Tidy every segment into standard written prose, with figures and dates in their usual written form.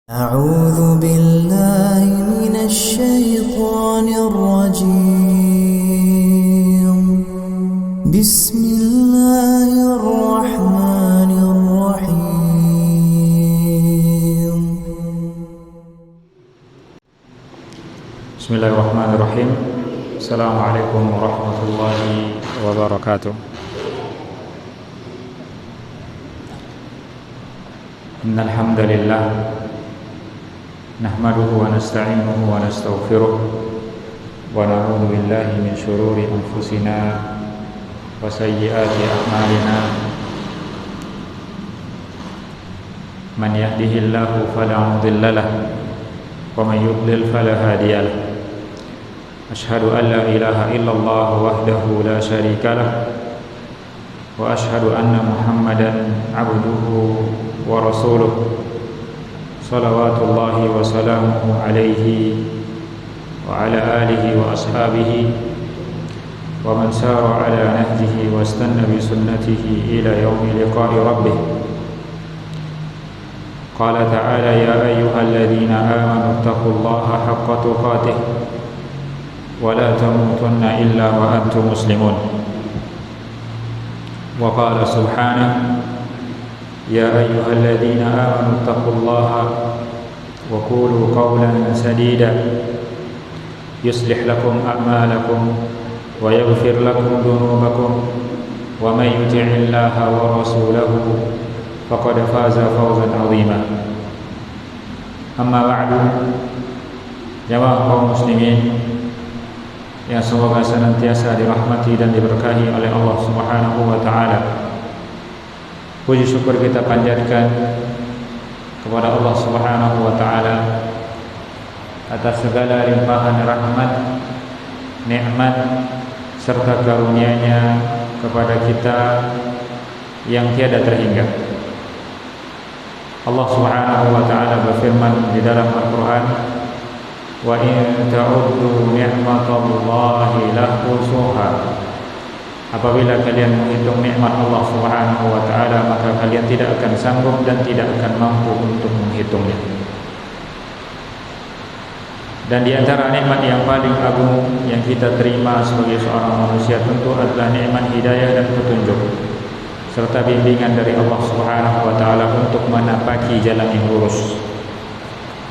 أعوذ بالله من الشيطان الرجيم بسم الله الرحمن الرحيم بسم الله الرحمن الرحيم. السلام عليكم ورحمة الله وبركاته. إن الحمد لله نحمده ونستعينه ونستغفره ونعوذ بالله من شرور أنفسنا وسيئات أعمالنا. من يهده الله فلا مضل له ومن يضلل فلا هادي له. أشهد أن لا إله إلا الله وحده لا شريك له وأشهد أن محمدا عبده ورسوله صلوات الله وسلامه عليه وعلى آله وأصحابه ومن سار على نهجه واستنى بسنته إلى يوم لقاء ربه. قال تعالى: يا أيها الذين آمنوا اتقوا الله حق تقاته ولا تموتن إلا وأنتم مسلمون. وقال سبحانه: يا أيها الذين آمنوا اتقوا الله وقولوا قولا سديدا يصلح لكم أعمالكم ويغفر لكم ذنوبكم ومن يطع الله ورسوله فقد فاز فوزا عظيما. أما بعد، jamaah kaum muslimin yang semoga senantiasa dirahmati dan diberkahi oleh Allah Subhanahu wa taala. Puji syukur kita panjatkan kepada Allah Subhanahu wa taala atas segala limpahan rahmat, nikmat serta karunia-Nya kepada kita yang tiada terhingga. Allah Subhanahu wa taala berfirman di dalam Al-Qur'an: "Wa in ta'uddu ni'matallahi la tuhsuha." Apabila kalian menghitung nikmat Allah Subhanahu wa taala, maka kalian tidak akan sanggup dan tidak akan mampu untuk menghitungnya. Dan di antara nikmat yang paling agung yang kita terima sebagai seorang manusia tentu adalah nikmat hidayah dan petunjuk serta bimbingan dari Allah Subhanahu wa taala untuk menapaki jalan yang lurus.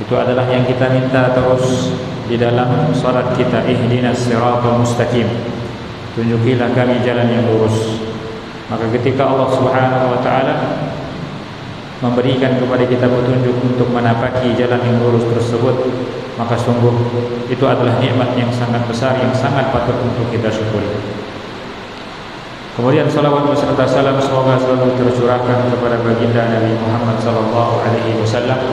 Itu adalah yang kita minta terus di dalam salat kita, ihdinas siratal mustaqim. Tunjukilah kami jalan yang lurus. Maka ketika Allah Subhanahu wa taala memberikan kepada kita petunjuk untuk menapaki jalan yang lurus tersebut, maka sungguh itu adalah nikmat yang sangat besar yang sangat patut untuk kita syukuri. Kemudian salawat beserta salam semoga selalu tercurahkan kepada baginda Nabi Muhammad sallallahu alaihi wasallam.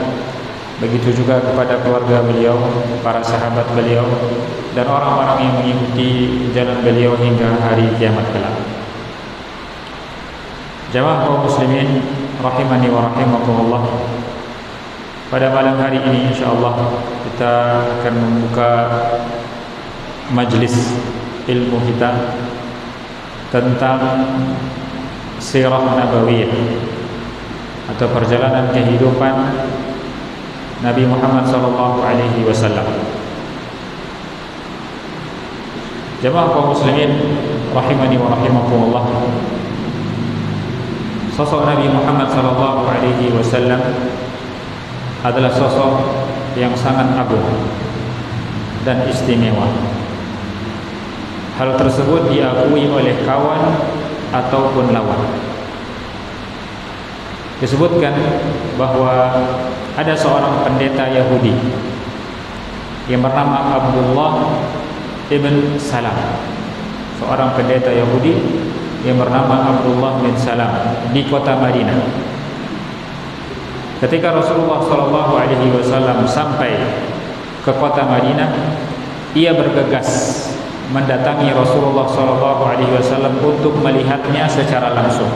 Begitu juga kepada keluarga beliau, para sahabat beliau, dan orang-orang yang mengikuti jalan beliau hingga hari kiamat kelak. Jamaah kaum muslimin rahimani wa rahimakumullah. Pada malam hari ini insyaallah kita akan membuka majlis ilmu kita tentang sirah nabawiyah atau perjalanan kehidupan Nabi Muhammad sallallahu alaihi wasallam. Jamaah kaum muslimin rahimani wa rahimakumullah. Sosok Nabi Muhammad sallallahu alaihi wasallam adalah sosok yang sangat agung dan istimewa. Hal tersebut diakui oleh kawan ataupun lawan. Disebutkan bahwa ada seorang pendeta Yahudi yang bernama Abdullah ibn Salam. Seorang pendeta Yahudi yang bernama Abdullah bin Salam di kota Madinah. Ketika Rasulullah SAW sampai ke kota Madinah, ia bergegas mendatangi Rasulullah SAW untuk melihatnya secara langsung.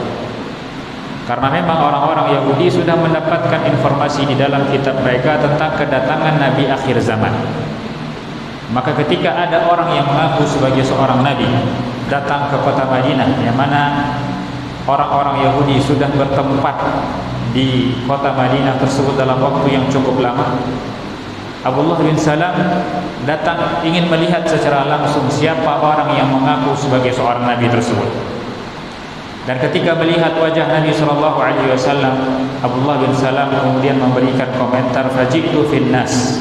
Karena memang orang-orang Yahudi sudah mendapatkan informasi di dalam kitab mereka tentang kedatangan Nabi akhir zaman. Maka ketika ada orang yang mengaku sebagai seorang Nabi datang ke kota Madinah, yang mana orang-orang Yahudi sudah bertempat di di kota Madinah tersebut dalam waktu yang cukup lama. Abdullah bin Salam datang ingin melihat secara langsung siapa orang yang mengaku sebagai seorang nabi tersebut. Dan ketika melihat wajah Nabi sallallahu alaihi wasallam, Abdullah bin Salam kemudian memberikan komentar, faji'tu fin nas.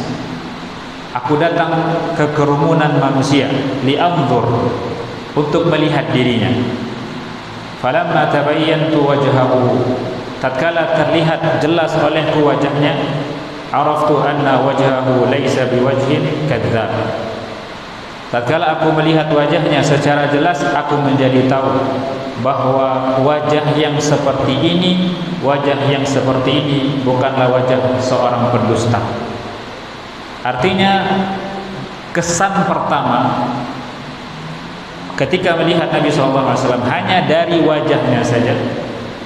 Aku datang ke kerumunan manusia li'anzur, untuk melihat dirinya. Falamma tabayyantu wajhahu, tatkala terlihat jelas olehku wajahnya, araftu anna wajhahu laysa biwajhin kadzdzab. Tatkala aku melihat wajahnya secara jelas, aku menjadi tahu bahwa wajah yang seperti ini bukanlah wajah seorang pendusta. Artinya kesan pertama ketika melihat Nabi SAW hanya dari wajahnya saja,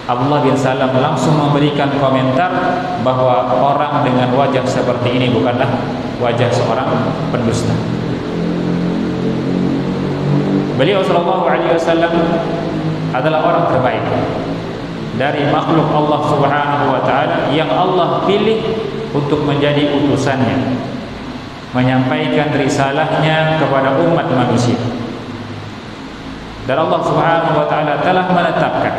Abdullah bin Salam langsung memberikan komentar bahwa orang dengan wajah seperti ini bukanlah wajah seorang pendusta. Beliau sallallahu alaihi wasallam adalah orang terbaik dari makhluk Allah Subhanahu wa taala yang Allah pilih untuk menjadi utusannya, menyampaikan risalahnya kepada umat manusia. Dan Allah Subhanahu wa taala telah menetapkan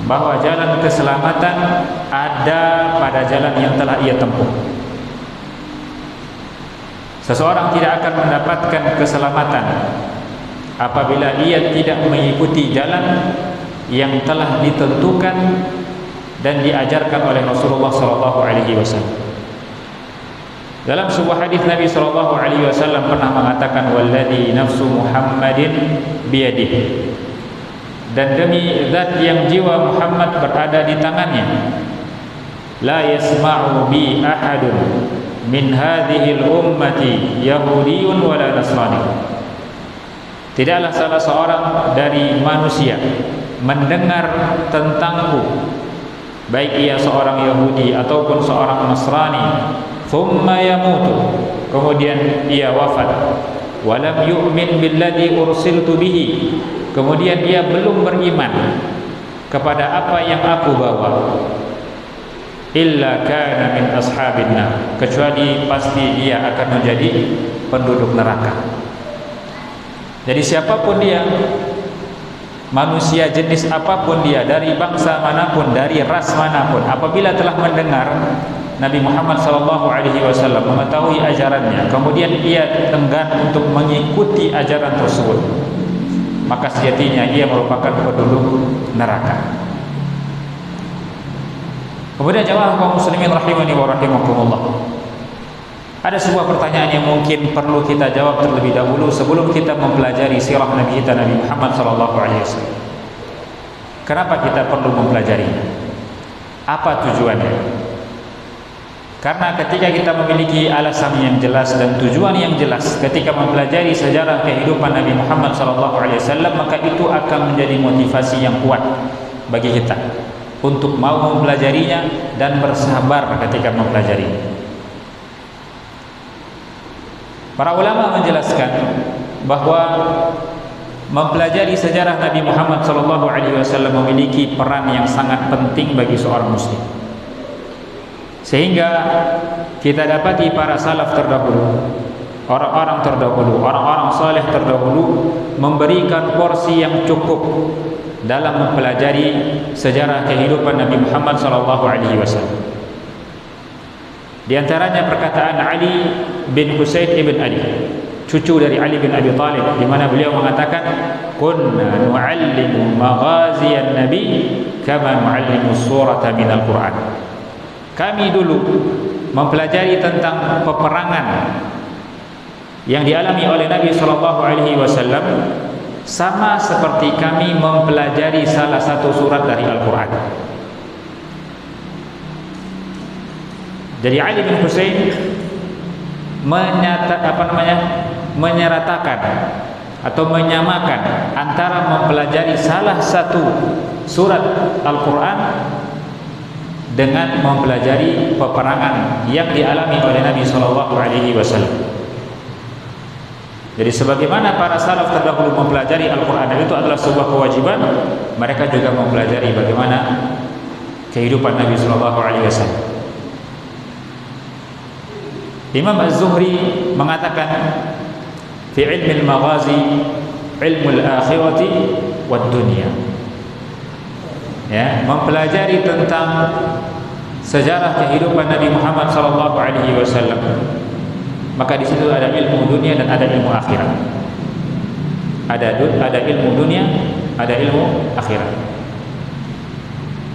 bahwa jalan keselamatan ada pada jalan yang telah ia tempuh. Seseorang tidak akan mendapatkan keselamatan apabila ia tidak mengikuti jalan yang telah ditentukan dan diajarkan oleh Rasulullah SAW. Dalam sebuah hadis Nabi SAW pernah mengatakan, "Walladzi nafsu Muhammadin biyadihi." Dan demi zat yang jiwa Muhammad berada di tangannya, la yasma'u bi ahadun min hadhihi al-ummati yahudiyyun wala nasrani. Tidaklah salah seorang dari manusia mendengar tentangku, baik ia seorang Yahudi ataupun seorang Nasrani, thumma yamutu, kemudian ia wafat, walam yu'min billadzi ursiltu bihi, kemudian dia belum beriman kepada apa yang aku bawa, illa kana min ashabin nar, kecuali pasti dia akan menjadi penduduk neraka. Jadi siapapun dia, manusia jenis apapun dia, dari bangsa manapun, dari ras manapun, apabila telah mendengar Nabi Muhammad SAW mengetahui ajarannya, kemudian ia enggan untuk mengikuti ajaran tersebut, maka sejatinya ia merupakan penduduk neraka. Kemudian jamaah kaum muslimin rahimani wa rahimakumullah, ada sebuah pertanyaan yang mungkin perlu kita jawab terlebih dahulu sebelum kita mempelajari sirah Nabi kita Nabi Muhammad SAW. Kenapa kita perlu mempelajarinya? Apa tujuannya? Karena ketika kita memiliki alasan yang jelas dan tujuan yang jelas ketika mempelajari sejarah kehidupan Nabi Muhammad SAW, maka itu akan menjadi motivasi yang kuat bagi kita untuk mau mempelajarinya dan bersabar ketika mempelajarinya. Para ulama menjelaskan bahwa mempelajari sejarah Nabi Muhammad SAW memiliki peran yang sangat penting bagi seorang muslim. Sehingga kita dapati para salaf terdahulu, orang-orang terdahulu, orang-orang saleh terdahulu memberikan porsi yang cukup dalam mempelajari sejarah kehidupan Nabi Muhammad SAW. Di antaranya perkataan Ali bin Husain ibn Ali, cucu dari Ali bin Abi Thalib, di mana beliau mengatakan, "Kunna nu'allimu maghaziyan Nabi kama nu'allimu surata minal Qur'an." Kami dulu mempelajari tentang peperangan yang dialami oleh Nabi SAW sama seperti kami mempelajari salah satu surat dari Al-Quran. Jadi Ali bin Husain menyeratakan atau menyamakan antara mempelajari salah satu surat Al-Quran dengan mempelajari peperangan yang dialami oleh Nabi SAW. Jadi sebagaimana para salaf terdahulu mempelajari Al-Quran, dan itu adalah sebuah kewajiban, mereka juga mempelajari bagaimana kehidupan Nabi sallallahu alaihi wasallam. Imam Az-Zuhri mengatakan fi ilmi al-maghazi ilmu al-akhirati wad dunya. Ya, mempelajari tentang sejarah kehidupan Nabi Muhammad sallallahu alaihi wasallam. Maka di situ ada ilmu dunia dan ada ilmu akhirat. Ada ilmu dunia, ada ilmu akhirat.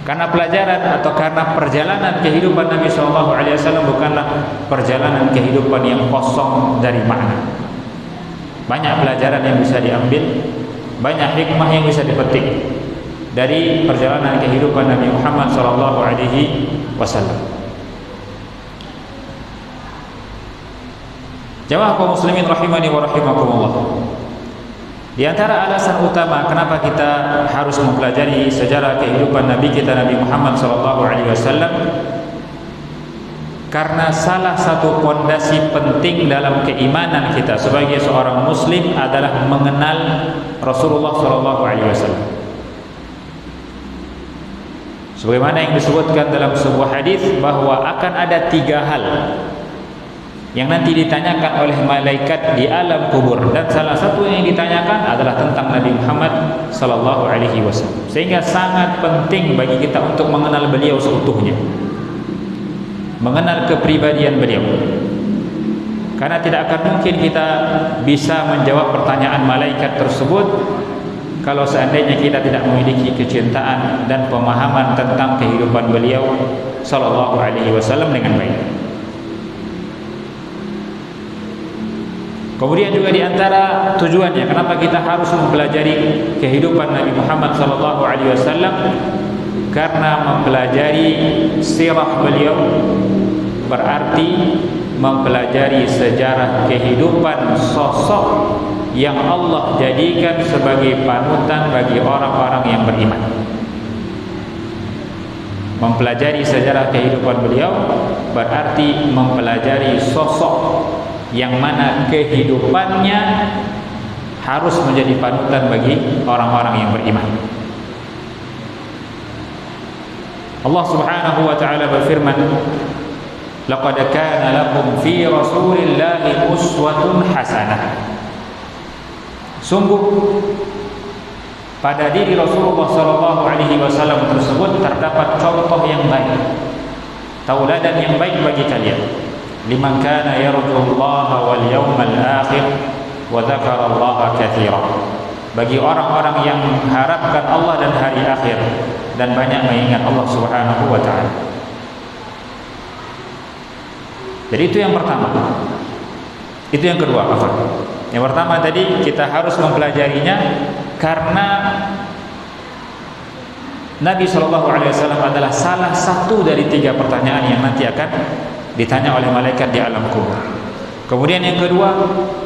Karena pelajaran atau karena perjalanan kehidupan Nabi sallallahu alaihi wasallam bukanlah perjalanan kehidupan yang kosong dari makna. Banyak pelajaran yang bisa diambil, banyak hikmah yang bisa dipetik dari perjalanan kehidupan Nabi Muhammad sallallahu alaihi wasallam. Jamaah kaum muslimin rahimani wa rahimakumullah. Di antara alasan utama kenapa kita harus mempelajari sejarah kehidupan Nabi kita Nabi Muhammad sallallahu alaihi wasallam, karena salah satu pondasi penting dalam keimanan kita sebagai seorang muslim adalah mengenal Rasulullah sallallahu alaihi wasallam. Sebagaimana yang disebutkan dalam sebuah hadis bahwa akan ada 3 hal yang nanti ditanyakan oleh malaikat di alam kubur, dan salah satu yang ditanyakan adalah tentang Nabi Muhammad sallallahu alaihi wasallam. Sehingga sangat penting bagi kita untuk mengenal beliau seutuhnya, mengenal kepribadian beliau. Karena tidak akan mungkin kita bisa menjawab pertanyaan malaikat tersebut kalau seandainya kita tidak memiliki kecintaan dan pemahaman tentang kehidupan beliau sallallahu alaihi wasallam dengan baik. Kemudian juga di antara tujuannya kenapa kita harus mempelajari kehidupan Nabi Muhammad sallallahu alaihi wasallam, karena mempelajari sirah beliau berarti mempelajari sejarah kehidupan sosok yang Allah jadikan sebagai panutan bagi orang-orang yang beriman. Mempelajari sejarah kehidupan beliau berarti mempelajari sosok yang mana kehidupannya harus menjadi panutan bagi orang-orang yang beriman. Allah Subhanahu wa taala berfirman, "Laqad kana lakum fi Rasulillahi uswatun hasanah." Sungguh pada diri Rasulullah sallallahu alaihi wasallam tersebut terdapat contoh yang baik, tauladan yang baik bagi kalian. Liman kana yarjullaha wal yawmal akhir wa dzakarallaha katsiran. Bagi orang-orang yang mengharapkan Allah dan hari akhir dan banyak mengingat Allah Subhanahu wa taala. Jadi itu yang pertama. Itu yang kedua, apa? Yang pertama tadi kita harus mempelajarinya karena Nabi sallallahu alaihi wasallam adalah salah satu dari 3 pertanyaan yang nanti akan ditanya oleh malaikat di alam kubur. Kemudian yang kedua,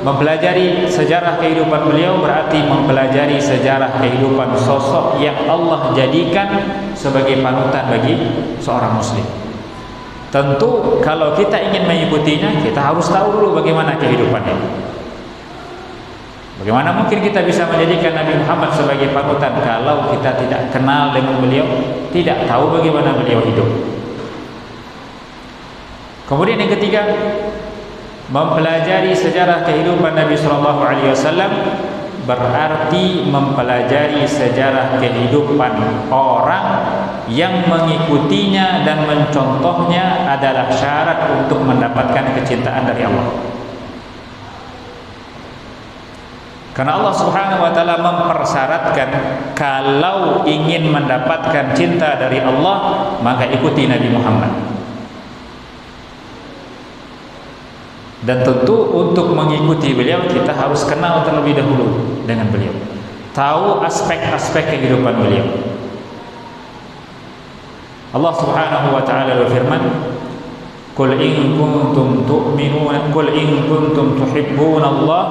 mempelajari sejarah kehidupan beliau berarti mempelajari sejarah kehidupan sosok yang Allah jadikan sebagai panutan bagi seorang muslim. Tentu kalau kita ingin mengikutinya, kita harus tahu dulu bagaimana kehidupannya. Bagaimana mungkin kita bisa menjadikan Nabi Muhammad sebagai panutan kalau kita tidak kenal dengan beliau, tidak tahu bagaimana beliau hidup. Kemudian yang ketiga, mempelajari sejarah kehidupan Nabi sallallahu alaihi wasallam berarti mempelajari sejarah kehidupan orang yang mengikutinya dan mencontohnya adalah syarat untuk mendapatkan kecintaan dari Allah. Karena Allah Subhanahu wa taala mempersyaratkan kalau ingin mendapatkan cinta dari Allah, maka ikuti Nabi Muhammad. Dan tentu untuk mengikuti beliau kita harus kenal terlebih dahulu dengan beliau, tahu aspek-aspek kehidupan beliau. Allah Subhanahu wa taala berfirman, "Qul in kuntum tu'minuna qul in kuntum tuhibbuna Allah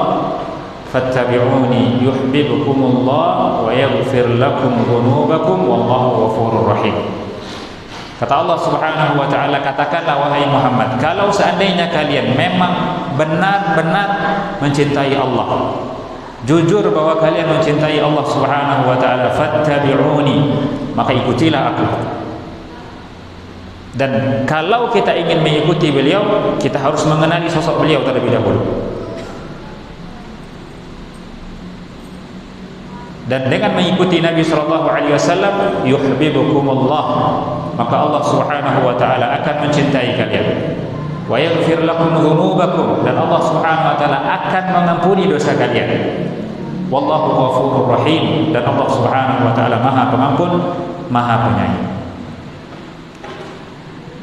fattabi'uni yuhibbukumullah wa yaghfir lakum dhunubakum wallahu ghafurur rahim." Kata Allah Subhanahu wa taala, katakanlah wahai Muhammad, kalau seandainya kalian memang benar-benar mencintai Allah, jujur bahwa kalian mencintai Allah Subhanahu wa taala, fattabi'uni, maka ikutilah aku. Dan kalau kita ingin mengikuti beliau, kita harus mengenali sosok beliau terlebih dahulu. Dan dengan mengikuti Nabi sallallahu alaihi wasallam, yuhibbukumullah, maka Allah Subhanahu wa taala akan mencintai kalian. Wa yaghfir lakum dzunubakum, dan Allah Subhanahu wa taala akan mengampuni dosa kalian. Wallahu ghafurur rahim, dan Allah Subhanahu wa taala Maha Pengampun, Maha Penyayang.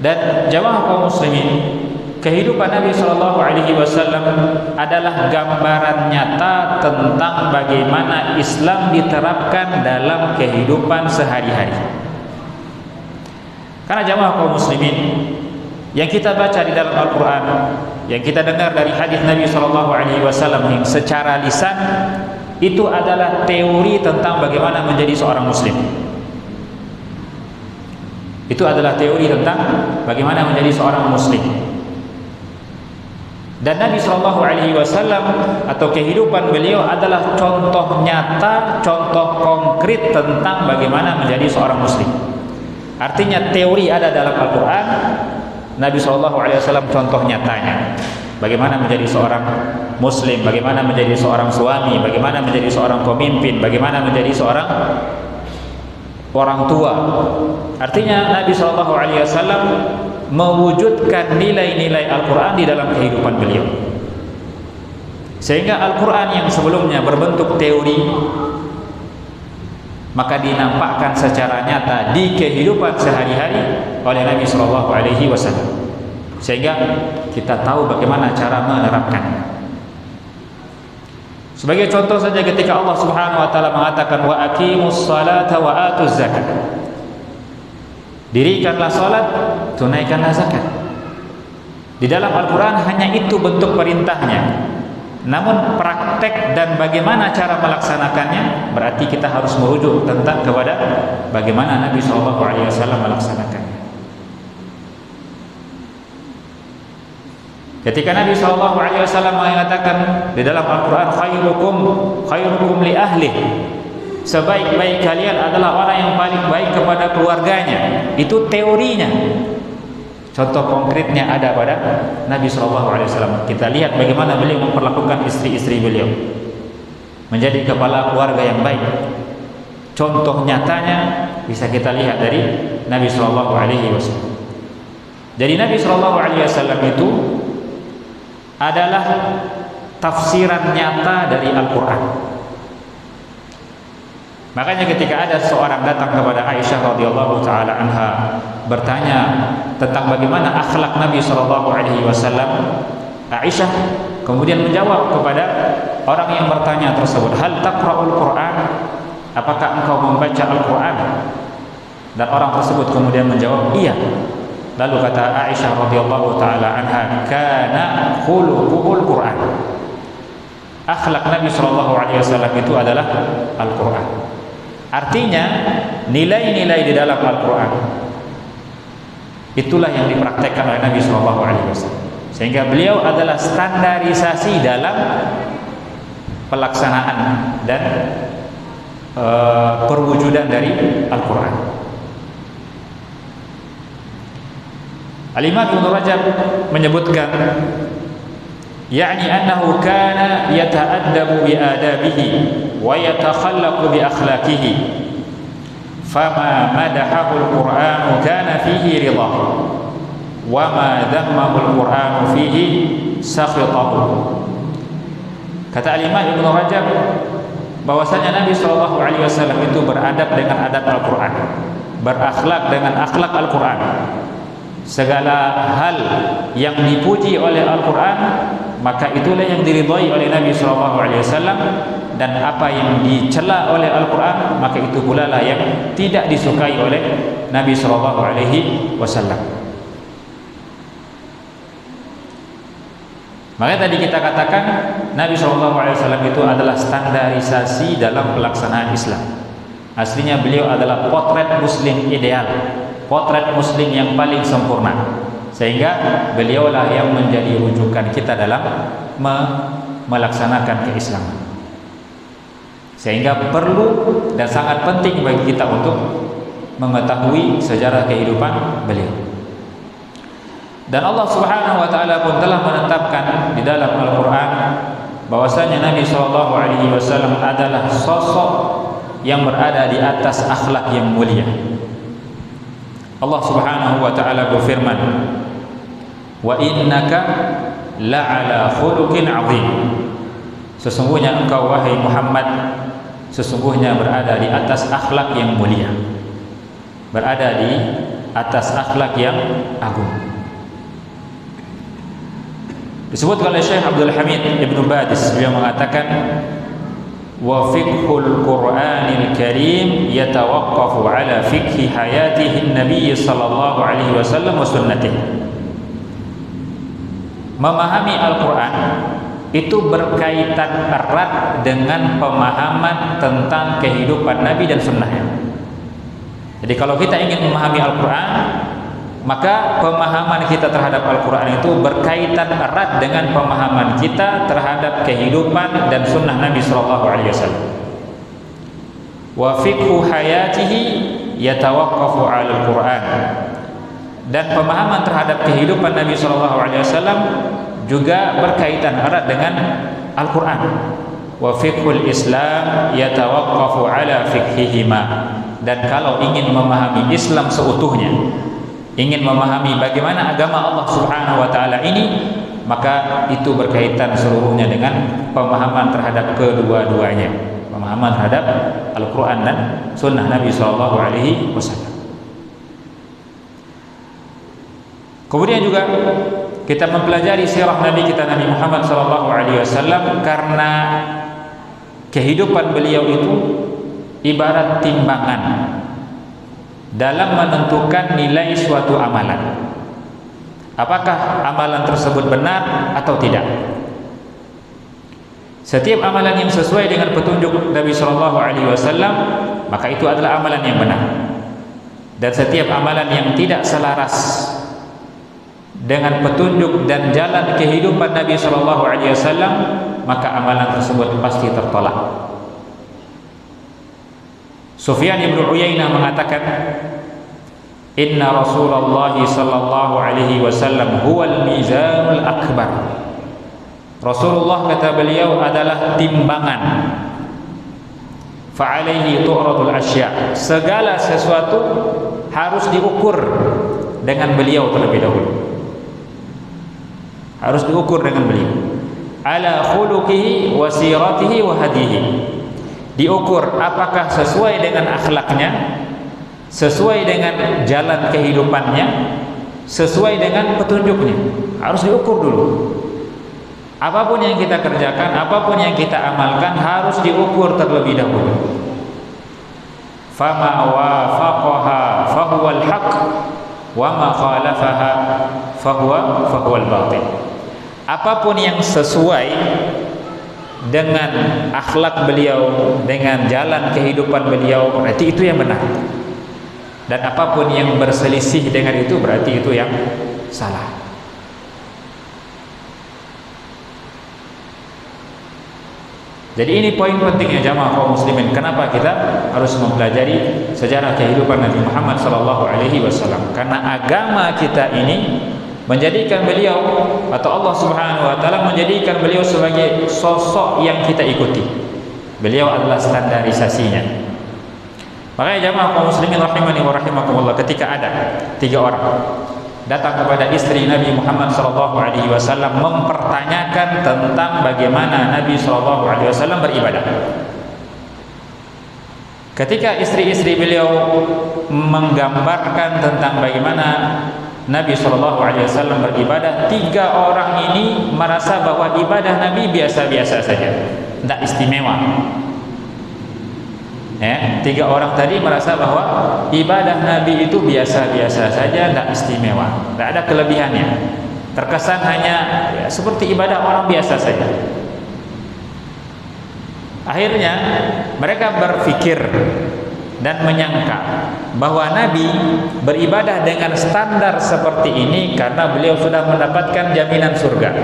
Dan jamaah kaum muslimin, kehidupan Nabi sallallahu alaihi wasallam adalah gambaran nyata tentang bagaimana Islam diterapkan dalam kehidupan sehari-hari. Karena jamaah kaum muslimin, yang kita baca di dalam Al-Qur'an, yang kita dengar dari hadis Nabi sallallahu alaihi wasallam yang secara lisan, itu adalah teori tentang bagaimana menjadi seorang muslim. Itu adalah teori tentang bagaimana menjadi seorang muslim. Dan Nabi sallallahu alaihi wasallam atau kehidupan beliau adalah contoh nyata, contoh konkret tentang bagaimana menjadi seorang muslim. Artinya teori ada dalam Al-Qur'an, Nabi sallallahu alaihi wasallam contoh nyatanya. Bagaimana menjadi seorang muslim, bagaimana menjadi seorang suami, bagaimana menjadi seorang pemimpin, bagaimana menjadi seorang orang tua. Artinya Nabi sallallahu alaihi wasallam mewujudkan nilai-nilai Al-Qur'an di dalam kehidupan beliau. Sehingga Al-Qur'an yang sebelumnya berbentuk teori, maka dinampakkan secara nyata di kehidupan sehari-hari oleh Nabi sallallahu alaihi wasallam. Sehingga kita tahu bagaimana cara menerapkannya. Sebagai contoh saja ketika Allah Subhanahu wa taala mengatakan wa aqimus salata wa atuz zakat. Dirikanlah salat, tunaikanlah zakat. Di dalam Al-Qur'an hanya itu bentuk perintahnya. Namun praktek dan bagaimana cara melaksanakannya berarti kita harus merujuk tentang kepada bagaimana Nabi sallallahu alaihi wasallam melaksanakannya. Ketika Nabi sallallahu alaihi wasallam mengatakan di dalam Al-Qur'an khairukum li ahli, sebaik-baik kalian adalah orang yang paling baik kepada keluarganya. Itu teorinya. Contoh konkretnya ada pada Nabi sallallahu alaihi wasallam. Kita lihat bagaimana beliau memperlakukan istri-istri beliau menjadi kepala keluarga yang baik. Contoh nyatanya bisa kita lihat dari Nabi sallallahu alaihi wasallam. Jadi Nabi sallallahu alaihi wasallam itu adalah tafsiran nyata dari Al-Qur'an. Makanya ketika ada seorang datang kepada Aisyah radhiyallahu taala anha bertanya tentang bagaimana akhlak Nabi sallallahu alaihi wasallam, Aisyah kemudian menjawab kepada orang yang bertanya tersebut, "Hal taqra'ul Qur'an?" Apakah engkau membaca Al-Qur'an? Dan orang tersebut kemudian menjawab, "Iya." Lalu kata Aisyah radhiyallahu taala anha, "Kana khuluquhul Qur'an." Akhlak Nabi sallallahu alaihi wasallam itu adalah Al-Qur'an. Artinya nilai-nilai di dalam Al-Qur'an itulah yang dipraktekkan oleh Nabi sallallahu alaihi wasallam. Sehingga beliau adalah standarisasi dalam pelaksanaan dan perwujudan dari Al-Qur'an. Al-Imam Ibnu Rajab menyebutkan yakni annahu kana yata'addabu bi adabihi wa yatakhallaqu bi akhlaqihi fama madahahu al-Qur'an kana fihi ridha wa ma dhammahu al-Qur'an fihi sakhitahu. Kata Al-Imam Ibnu Rajab bahwasanya Nabi sallallahu alaihi wasallam itu beradab dengan adab Al-Qur'an, berakhlak dengan akhlak Al-Qur'an. Segala hal yang dipuji oleh Al-Quran maka itulah yang diridhai oleh Nabi SAW, dan apa yang dicela oleh Al-Quran maka itu pula lah yang tidak disukai oleh Nabi SAW. Makanya tadi kita katakan Nabi SAW itu adalah standarisasi dalam pelaksanaan Islam. Aslinya beliau adalah potret muslim ideal, potret muslim yang paling sempurna, sehingga beliaulah yang menjadi rujukan kita dalam melaksanakan keislaman. Sehingga perlu dan sangat penting bagi kita untuk mengetahui sejarah kehidupan beliau. Dan Allah Subhanahu wa taala pun telah menetapkan di dalam Al-Qur'an bahwasanya Nabi sallallahu alaihi wasallam adalah sosok yang berada di atas akhlak yang mulia. Allah Subhanahu wa taala berfirman, "Wa innaka la'ala khuluqin 'azim." Sesungguhnya engkau wahai Muhammad sesungguhnya berada di atas akhlak yang mulia. Berada di atas akhlak yang agung. Disebutkan oleh Syekh Abdul Hamid Ibn Badis, beliau mengatakan wa fiqhul Qur'anil Karim yatawaqqafu ala fiqhi hayatihi Nabi sallallahu alaihi wasallam wa sunnatihi. Memahami Al-Qur'an itu berkaitan erat dengan pemahaman tentang kehidupan Nabi dan sunnahnya. Jadi kalau kita ingin memahami Al-Qur'an, maka pemahaman kita terhadap Al-Quran itu berkaitan erat dengan pemahaman kita terhadap kehidupan dan sunnah Nabi SAW. Wa fiqhu hayatihi yatawaqqafu 'ala Al-Quran. Dan pemahaman terhadap kehidupan Nabi SAW juga berkaitan erat dengan Al-Quran. Wa fiqhul Islam yatawaqqafu 'ala fiqhihima. Dan kalau ingin memahami Islam seutuhnya, ingin memahami bagaimana agama Allah Subhanahu wa taala ini, maka itu berkaitan seluruhnya dengan pemahaman terhadap kedua-duanya, pemahaman terhadap Al-Qur'an dan sunnah Nabi sallallahu alaihi wasallam. Kemudian juga kita mempelajari sirah Nabi kita Nabi Muhammad sallallahu alaihi wasallam karena kehidupan beliau itu ibarat timbangan dalam menentukan nilai suatu amalan. Apakah amalan tersebut benar atau tidak? Setiap amalan yang sesuai dengan petunjuk Nabi sallallahu alaihi wasallam, maka itu adalah amalan yang benar. Dan setiap amalan yang tidak selaras dengan petunjuk dan jalan kehidupan Nabi sallallahu alaihi wasallam, maka amalan tersebut pasti tertolak. Sufyan ibn Uyainah mengatakan, Inna Rasulullah sallallahu alaihi wasallam huwal mizanul akbar. Rasulullah, kata beliau, adalah timbangan. Fa'alaihi tu'radul asya. Segala sesuatu harus diukur dengan beliau terlebih dahulu. Harus diukur dengan beliau. Ala khuluqihi wa siratihi wa hadihi. Diukur apakah sesuai dengan akhlaknya, sesuai dengan jalan kehidupannya, sesuai dengan petunjuknya. Harus diukur dulu. Apapun yang kita kerjakan, apapun yang kita amalkan, harus diukur terlebih dahulu. Fama wafaqaha fahuwal haq, wa ma khalafaha fahuwal batil. Apapun yang sesuai dengan akhlak beliau, dengan jalan kehidupan beliau, berarti itu yang benar. Dan apapun yang berselisih dengan itu, berarti itu yang salah. Jadi ini poin pentingnya jamaah kaum muslimin. Kenapa kita harus mempelajari sejarah kehidupan Nabi Muhammad SAW? Karena agama kita ini menjadikan beliau, atau Allah Subhanahu wa taala menjadikan beliau sebagai sosok yang kita ikuti. Beliau adalah standarisasinya. Makanya jamaah kaum muslimin rahimani wa rahimakumullah, ketika ada 3 orang datang kepada istri Nabi Muhammad SAW mempertanyakan tentang bagaimana Nabi SAW beribadah. Ketika istri-istri beliau menggambarkan tentang bagaimana Nabi SAW beribadah, 3 orang ini merasa bahwa ibadah Nabi biasa-biasa saja, tidak istimewa. 3 orang tadi merasa bahwa ibadah Nabi itu biasa-biasa saja, tidak istimewa, tidak ada kelebihannya. Terkesan hanya seperti ibadah orang biasa saja. Akhirnya mereka berpikir dan menyangka bahwa Nabi beribadah dengan standar seperti ini karena beliau sudah mendapatkan jaminan surga.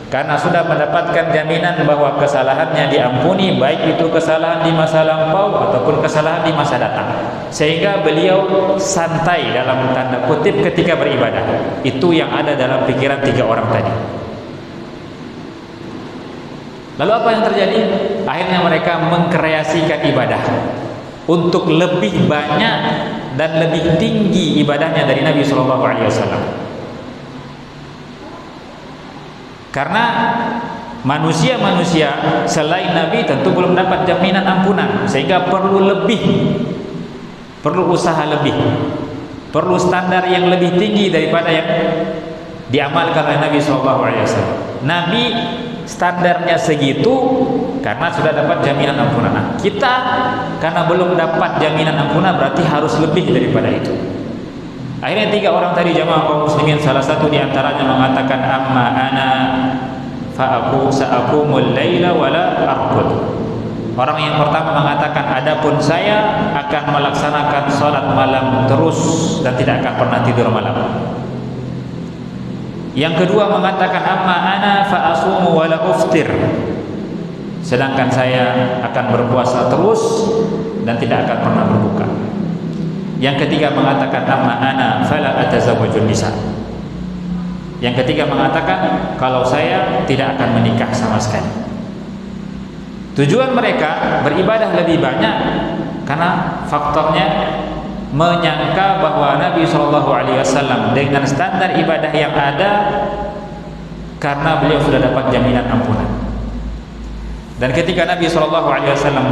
karena sudah mendapatkan jaminan bahwa kesalahannya diampuni, baik itu kesalahan di masa lampau ataupun kesalahan di masa datang, sehingga beliau santai dalam tanda kutip ketika beribadah. Itu yang ada dalam pikiran 3 orang tadi. Lalu apa yang terjadi? Akhirnya mereka mengkreasikan ibadah untuk lebih banyak dan lebih tinggi ibadahnya dari Nabi SAW. Karena manusia-manusia selain Nabi tentu belum dapat jaminan ampunan, sehingga perlu usaha lebih, perlu standar yang lebih tinggi daripada yang diamalkan oleh Nabi SAW. Nabi standarnya segitu karena sudah dapat jaminan ampunan. Nah, kita karena belum dapat jaminan ampunan berarti harus lebih daripada itu. Akhirnya 3 orang tadi jamaah kaum muslimin, salah satu di antaranya mengatakan, amma ana fa sa'aqumul laila wala arqud. Orang yang pertama mengatakan, adapun saya akan melaksanakan salat malam terus dan tidak akan pernah tidur malam. Yang kedua mengatakan, amma ana fa asumu wala uftir. Sedangkan saya akan berpuasa terus dan tidak akan pernah berbuka. Yang ketiga mengatakan, amma ana fala atazawwajun nisa. Yang ketiga mengatakan, kalau saya tidak akan menikah sama sekali. Tujuan mereka beribadah lebih banyak karena faktornya menyangka bahwa Nabi SAW dengan standar ibadah yang ada, karena beliau sudah dapat jaminan ampunan. Dan ketika Nabi SAW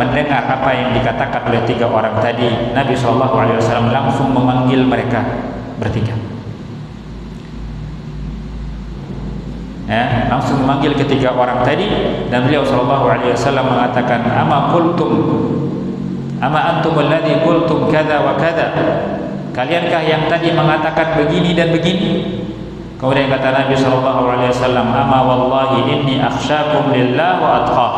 mendengar apa yang dikatakan oleh 3 orang tadi, Nabi SAW langsung memanggil mereka bertiga. Langsung memanggil ketiga orang tadi, dan beliau SAW mengatakan, ama antum alladhi qultum kadza wa kadza. Kaliankah yang tadi mengatakan begini dan begini? Kemudian kata Nabi SAW, ama wallahi inni akhsyakum lillah wa atqa.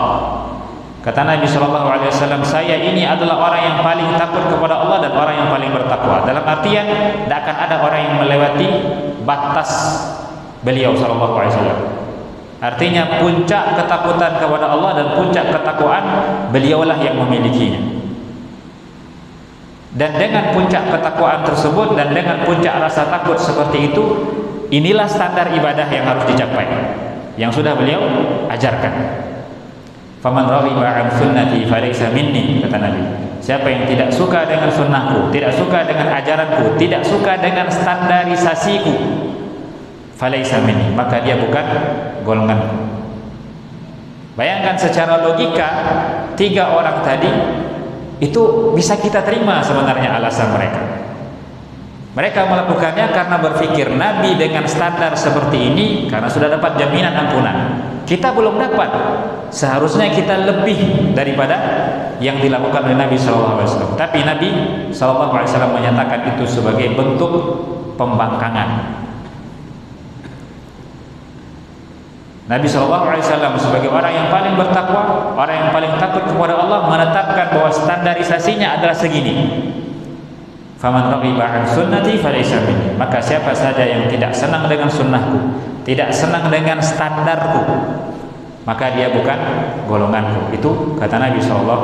Kata Nabi SAW, saya ini adalah orang yang paling takut kepada Allah dan orang yang paling bertakwa. Dalam artian tidak akan ada orang yang melewati batas beliau SAW. Artinya puncak ketakutan kepada Allah dan puncak ketakwaan beliaulah yang memilikinya. Dan dengan puncak ketakwaan tersebut dan dengan puncak rasa takut seperti itu, inilah standar ibadah yang harus dicapai, yang sudah beliau ajarkan. Faman raghiba an sunnati falaysa minni, kata Nabi. Siapa yang tidak suka dengan sunnahku, tidak suka dengan ajaranku, tidak suka dengan standarisasiku, falaysa minni, maka dia bukan golonganku. Bayangkan secara logika 3 orang tadi itu bisa kita terima sebenarnya alasan mereka. Mereka melakukannya karena berpikir Nabi dengan standar seperti ini karena sudah dapat jaminan ampunan. Kita belum dapat. Seharusnya kita lebih daripada yang dilakukan oleh Nabi SAW. Tapi Nabi SAW menyatakan itu sebagai bentuk pembangkangan. Nabi SAW sebagai orang yang paling bertakwa, orang yang paling takut kepada Allah, menetapkan bahwa standarisasinya adalah segini. Faman raghiba an sunnati falaysa minni, maka siapa saja yang tidak senang dengan sunnahku, tidak senang dengan standarku, maka dia bukan golonganku. Itu kata Nabi SAW.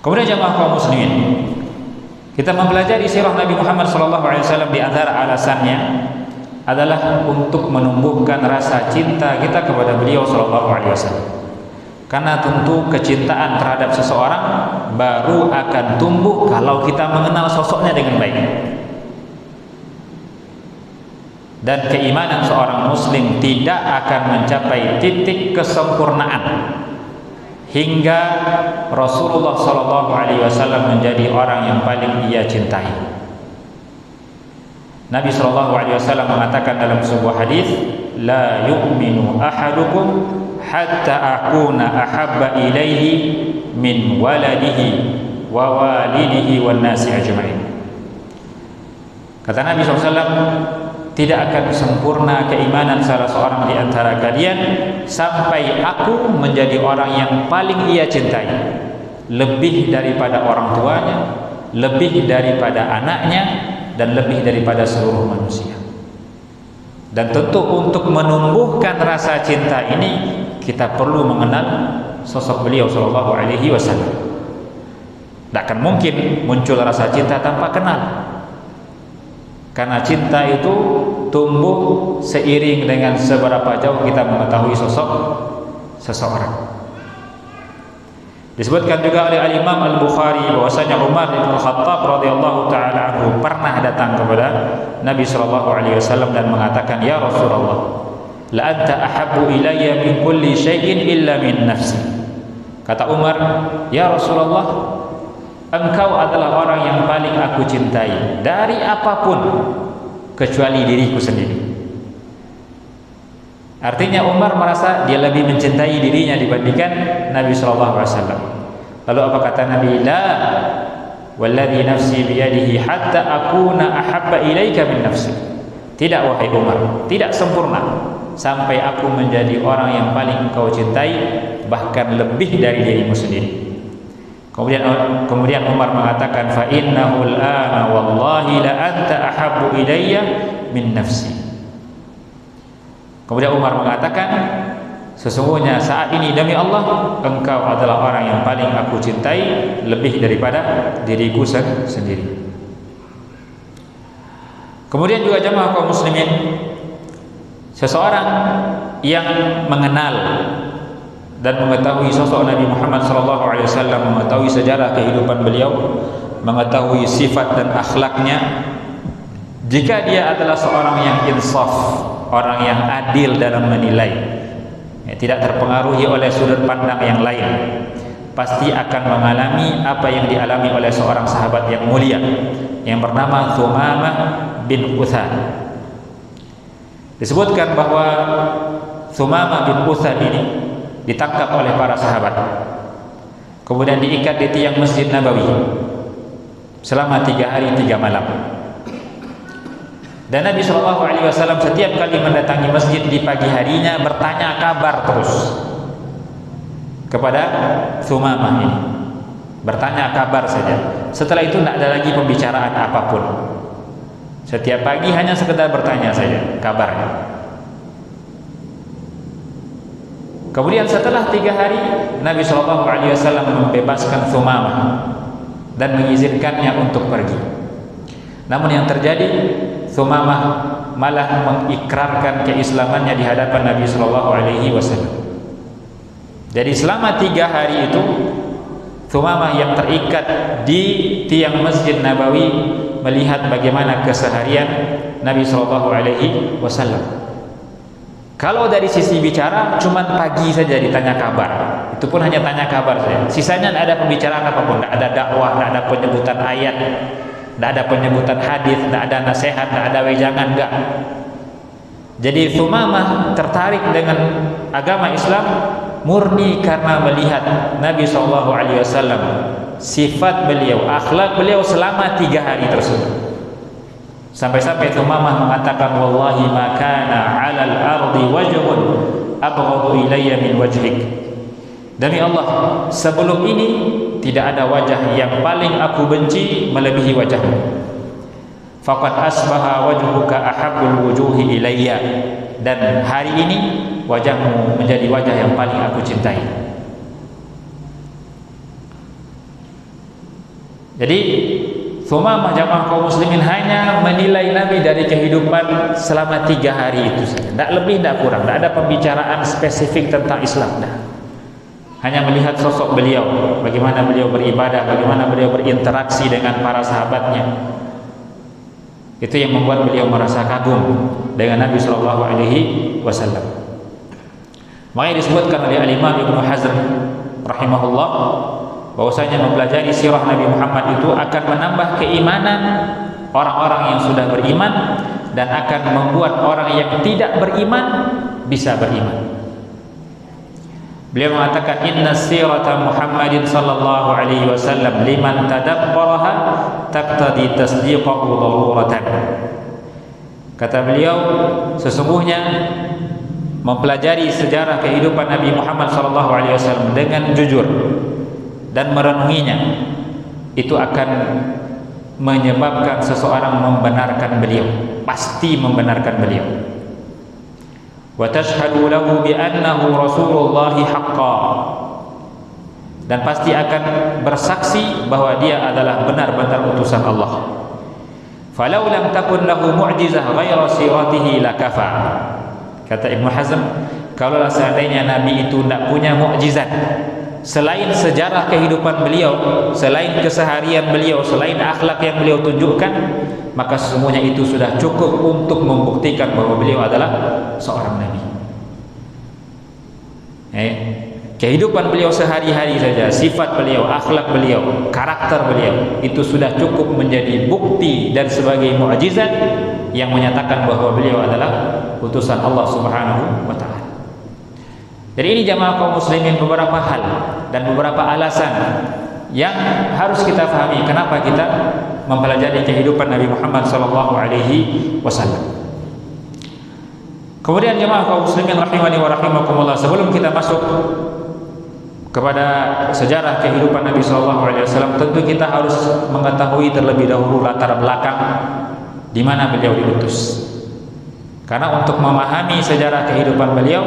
Kemudian jamaah kaum muslimin, kita mempelajari sirah Nabi Muhammad SAW. Di antara alasannya adalah untuk menumbuhkan rasa cinta kita kepada beliau SAW. Karena tentu kecintaan terhadap seseorang baru akan tumbuh kalau kita mengenal sosoknya dengan baik. Dan keimanan seorang muslim tidak akan mencapai titik kesempurnaan hingga Rasulullah SAW menjadi orang yang paling ia cintai. Nabi SAW mengatakan dalam sebuah hadis, la yu'minu ahadukum hatta akuna ahabba ilaihi min waladihi wa walidihi wan nasi ajma'in. Kata Nabi SAW, tidak akan sempurna keimanan salah seorang di antara kalian sampai aku menjadi orang yang paling ia cintai, lebih daripada orang tuanya, lebih daripada anaknya, dan lebih daripada seluruh manusia. Dan tentu untuk menumbuhkan rasa cinta ini kita perlu mengenal sosok beliau sallallahu alaihi wasallam. Tidak akan mungkin muncul rasa cinta tanpa kenal. Karena cinta itu tumbuh seiring dengan seberapa jauh kita mengetahui sosok seseorang. Disebutkan juga oleh Al-Imam Al-Bukhari bahwasanya Umar bin Khattab radhiyallahu taala anhu pernah datang kepada Nabi sallallahu alaihi wasallam dan mengatakan, "Ya Rasulullah, la anta ahabbu ilayya min kulli syai'in illa min nafsi." Kata Umar, "Ya Rasulullah, engkau adalah orang yang paling aku cintai dari apapun kecuali diriku sendiri." Artinya Umar merasa dia lebih mencintai dirinya dibandingkan Nabi sallallahu alaihi wasallam. Lalu apa kata Nabi? La walladhi nafsi biyadihi hatta akuna ahabba ilaika min nafsi. Tidak wahai Umar, tidak sempurna sampai aku menjadi orang yang paling engkau cintai bahkan lebih dari dirimu sendiri. Kemudian Umar mengatakan, fa innahu al-ana wallahi la anta ahabbu ilayya min nafsi. Kemudian Umar mengatakan, sesungguhnya saat ini demi Allah engkau adalah orang yang paling aku cintai lebih daripada diriku sendiri. Kemudian juga jemaah kaum muslimin, seseorang yang mengenal dan mengetahui sosok Nabi Muhammad SAW, mengetahui sejarah kehidupan beliau, mengetahui sifat dan akhlaknya, jika dia adalah seorang yang insaf, orang yang adil dalam menilai, tidak terpengaruhi oleh sudut pandang yang lain, pasti akan mengalami apa yang dialami oleh seorang sahabat yang mulia yang bernama Thumamah bin Uthal. Disebutkan bahwa Thumamah bin Uthal ini ditangkap oleh para sahabat, kemudian diikat di tiang Masjid Nabawi selama 3 hari 3 malam. Dan Nabi SAW setiap kali mendatangi masjid di pagi harinya bertanya kabar terus kepada Thumamah ini, bertanya kabar saja. Setelah itu tidak ada lagi pembicaraan apapun. Setiap pagi hanya sekedar bertanya saja kabarnya. Kemudian setelah 3 hari Nabi SAW membebaskan Thumamah dan mengizinkannya untuk pergi. Namun yang terjadi, Thumamah malah mengikrarkan keislamannya di hadapan Nabi SAW. Jadi selama 3 hari itu Thumamah yang terikat di tiang Masjid Nabawi melihat bagaimana keseharian Nabi SAW. Kalau dari sisi bicara cuma pagi saja ditanya kabar, itu pun hanya tanya kabar saja. Sisanya tidak ada pembicaraan apapun, tidak ada dakwah, tidak ada penyebutan ayat, tidak ada penyebutan hadis, tidak ada nasihat, tidak ada wejangan, enggak. Jadi Thumamah tertarik dengan agama Islam murni karena melihat Nabi SAW, sifat beliau, akhlak beliau selama 3 hari tersebut. Sampai-sampai Thumamah mengatakan, wallahi ma kana 'alal ardi wajhun abghadu ilayya min wajhik. Demi Allah, sebelum ini tidak ada wajah yang paling aku benci melebihi wajahmu. Faqad asbaha wajhuka ahabbul wujuhi ilayya. Dan hari ini wajahmu menjadi wajah yang paling aku cintai. Jadi Thumamah jamaah kaum muslimin hanya menilai Nabi dari kehidupan selama 3 hari itu saja, tidak lebih, tidak kurang, tidak ada pembicaraan spesifik tentang Islam, tidak. Hanya melihat sosok beliau, bagaimana beliau beribadah, bagaimana beliau berinteraksi dengan para sahabatnya. Itu yang membuat beliau merasa kagum dengan Nabi SAW. Makanya disebutkan oleh Al-Imam Ibnu Hazm rahimahullah bahwasanya mempelajari sirah Nabi Muhammad itu akan menambah keimanan orang-orang yang sudah beriman dan akan membuat orang yang tidak beriman bisa beriman. Beliau mengatakan, inna sirata Muhammadin sallallahu alaihi wasallam liman tadabbaraha taqtadi tasdiqahu daruratan. Kata beliau, sesungguhnya mempelajari sejarah kehidupan Nabi Muhammad sallallahu alaihi wasallam dengan jujur dan merenunginya, itu akan menyebabkan seseorang membenarkan beliau, pasti membenarkan beliau. wa tashhadu lahu bi annahu Rasulullah haqqan, dan pasti akan bersaksi bahwa dia adalah benar-benar utusan Allah. Falau lam takun lahu mu'jizah ghaira siratihi lakafa. Kata Ibnu Hazm, kalau seandainya Nabi itu tidak punya mukjizat selain sejarah kehidupan beliau, selain keseharian beliau, selain akhlak yang beliau tunjukkan, maka semuanya itu sudah cukup untuk membuktikan bahwa beliau adalah seorang Nabi. Kehidupan beliau sehari-hari saja, sifat beliau, akhlak beliau, karakter beliau, itu sudah cukup menjadi bukti dan sebagai mukjizat yang menyatakan bahwa beliau adalah utusan Allah Subhanahu wa ta'ala. Jadi ini jamaah kaum muslimin, beberapa hal dan beberapa alasan yang harus kita pahami kenapa kita mempelajari kehidupan Nabi Muhammad SAW. Kemudian jamaah kaum muslimin rahimani wa rahimakumullah, sebelum kita masuk kepada sejarah kehidupan Nabi SAW, tentu kita harus mengetahui terlebih dahulu latar belakang di mana beliau diutus. Karena untuk memahami sejarah kehidupan beliau,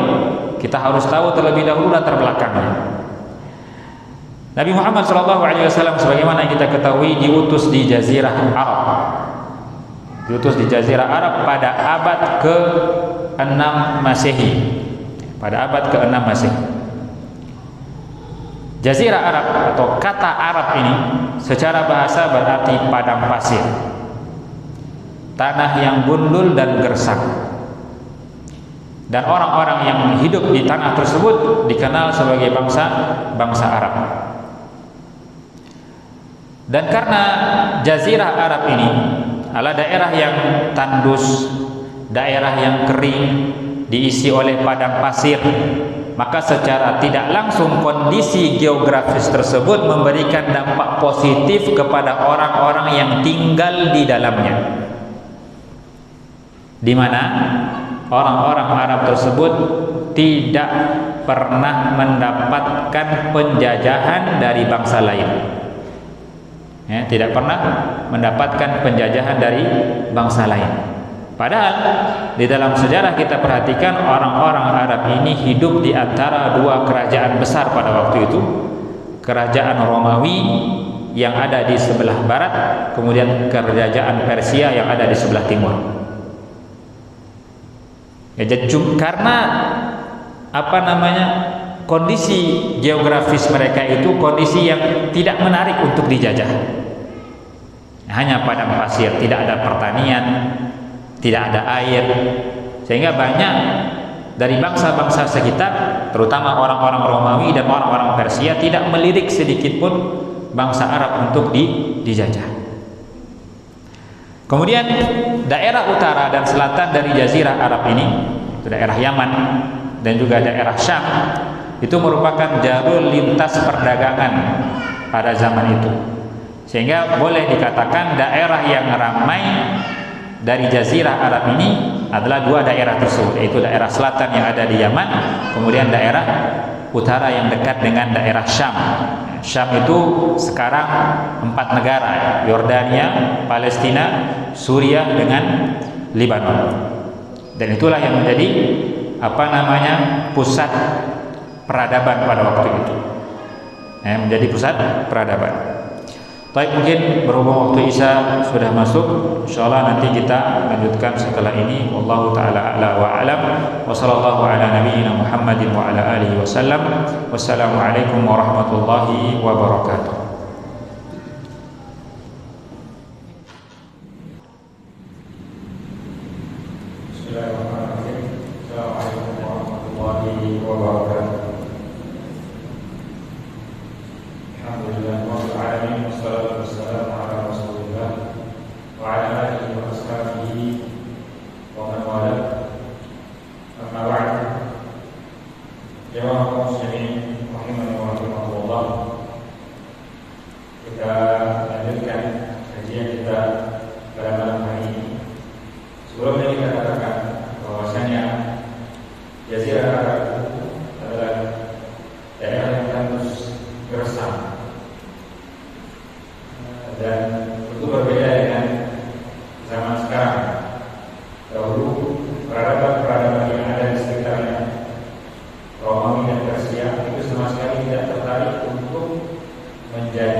kita harus tahu terlebih dahulu latar belakangnya. Nabi Muhammad SAW sebagaimana kita ketahui diutus di Jazirah Arab. Diutus di Jazirah Arab pada abad ke-6 Masehi. Pada abad ke-6 Masehi. Jazirah Arab atau kata Arab ini secara bahasa berarti padang pasir, tanah yang gundul dan gersang. Dan orang-orang yang hidup di tanah tersebut dikenal sebagai bangsa Arab. Dan karena Jazirah Arab ini adalah daerah yang tandus, daerah yang kering, diisi oleh padang pasir, maka secara tidak langsung kondisi geografis tersebut memberikan dampak positif kepada orang-orang yang tinggal di dalamnya, di mana orang-orang Arab tersebut tidak pernah mendapatkan penjajahan dari bangsa lain. Tidak pernah mendapatkan penjajahan dari bangsa lain. Padahal di dalam sejarah kita perhatikan orang-orang Arab ini hidup di antara dua kerajaan besar pada waktu itu. Kerajaan Romawi yang ada di sebelah barat, kemudian kerajaan Persia yang ada di sebelah timur. Karena kondisi geografis mereka itu kondisi yang tidak menarik untuk dijajah. Hanya padang pasir, tidak ada pertanian, tidak ada air, sehingga banyak dari bangsa-bangsa sekitar, terutama orang-orang Romawi dan orang-orang Persia, tidak melirik sedikit pun bangsa Arab untuk dijajah. Kemudian daerah utara dan selatan dari Jazirah Arab ini, itu daerah Yaman dan juga daerah Syam, itu merupakan jalur lintas perdagangan pada zaman itu. Sehingga boleh dikatakan daerah yang ramai dari Jazirah Arab ini adalah dua daerah tersebut, yaitu daerah selatan yang ada di Yaman, kemudian daerah utara yang dekat dengan daerah Syam. Syam itu sekarang 4 negara, Yordania, Palestina, Suriah dengan Lebanon. Dan itulah yang menjadi pusat peradaban pada waktu itu. Menjadi pusat peradaban. Baik, mungkin berhubung waktu Isya sudah masuk, insyaallah nanti kita lanjutkan setelah ini. Wallahu taala a'la wa a'lam. Wa sallallahu ala nabiyyina Muhammadin wa ala alihi wasallam. Wassalamualaikum warahmatullahi wabarakatuh. Bismillahirrahmanirrahim. Assalamualaikum warahmatullahi wabarakatuh. Alhamdulillah rabbil alamin, wassalatu wassalamu ala Rasulillah wa ala alihi wa ashabihi wa man wala. Amma ba'd. Jamaah kaum muslimin rahimani wa rahimakumullah. Kita lanjutkan kajian kita pada malam hari ini. Sebelumnya kita katakan bahwasanya Jazirah Arab adalah daerah yang tandus gersang, dan itu berbeda dengan zaman sekarang. Dahulu peradaban yang ada di sekitar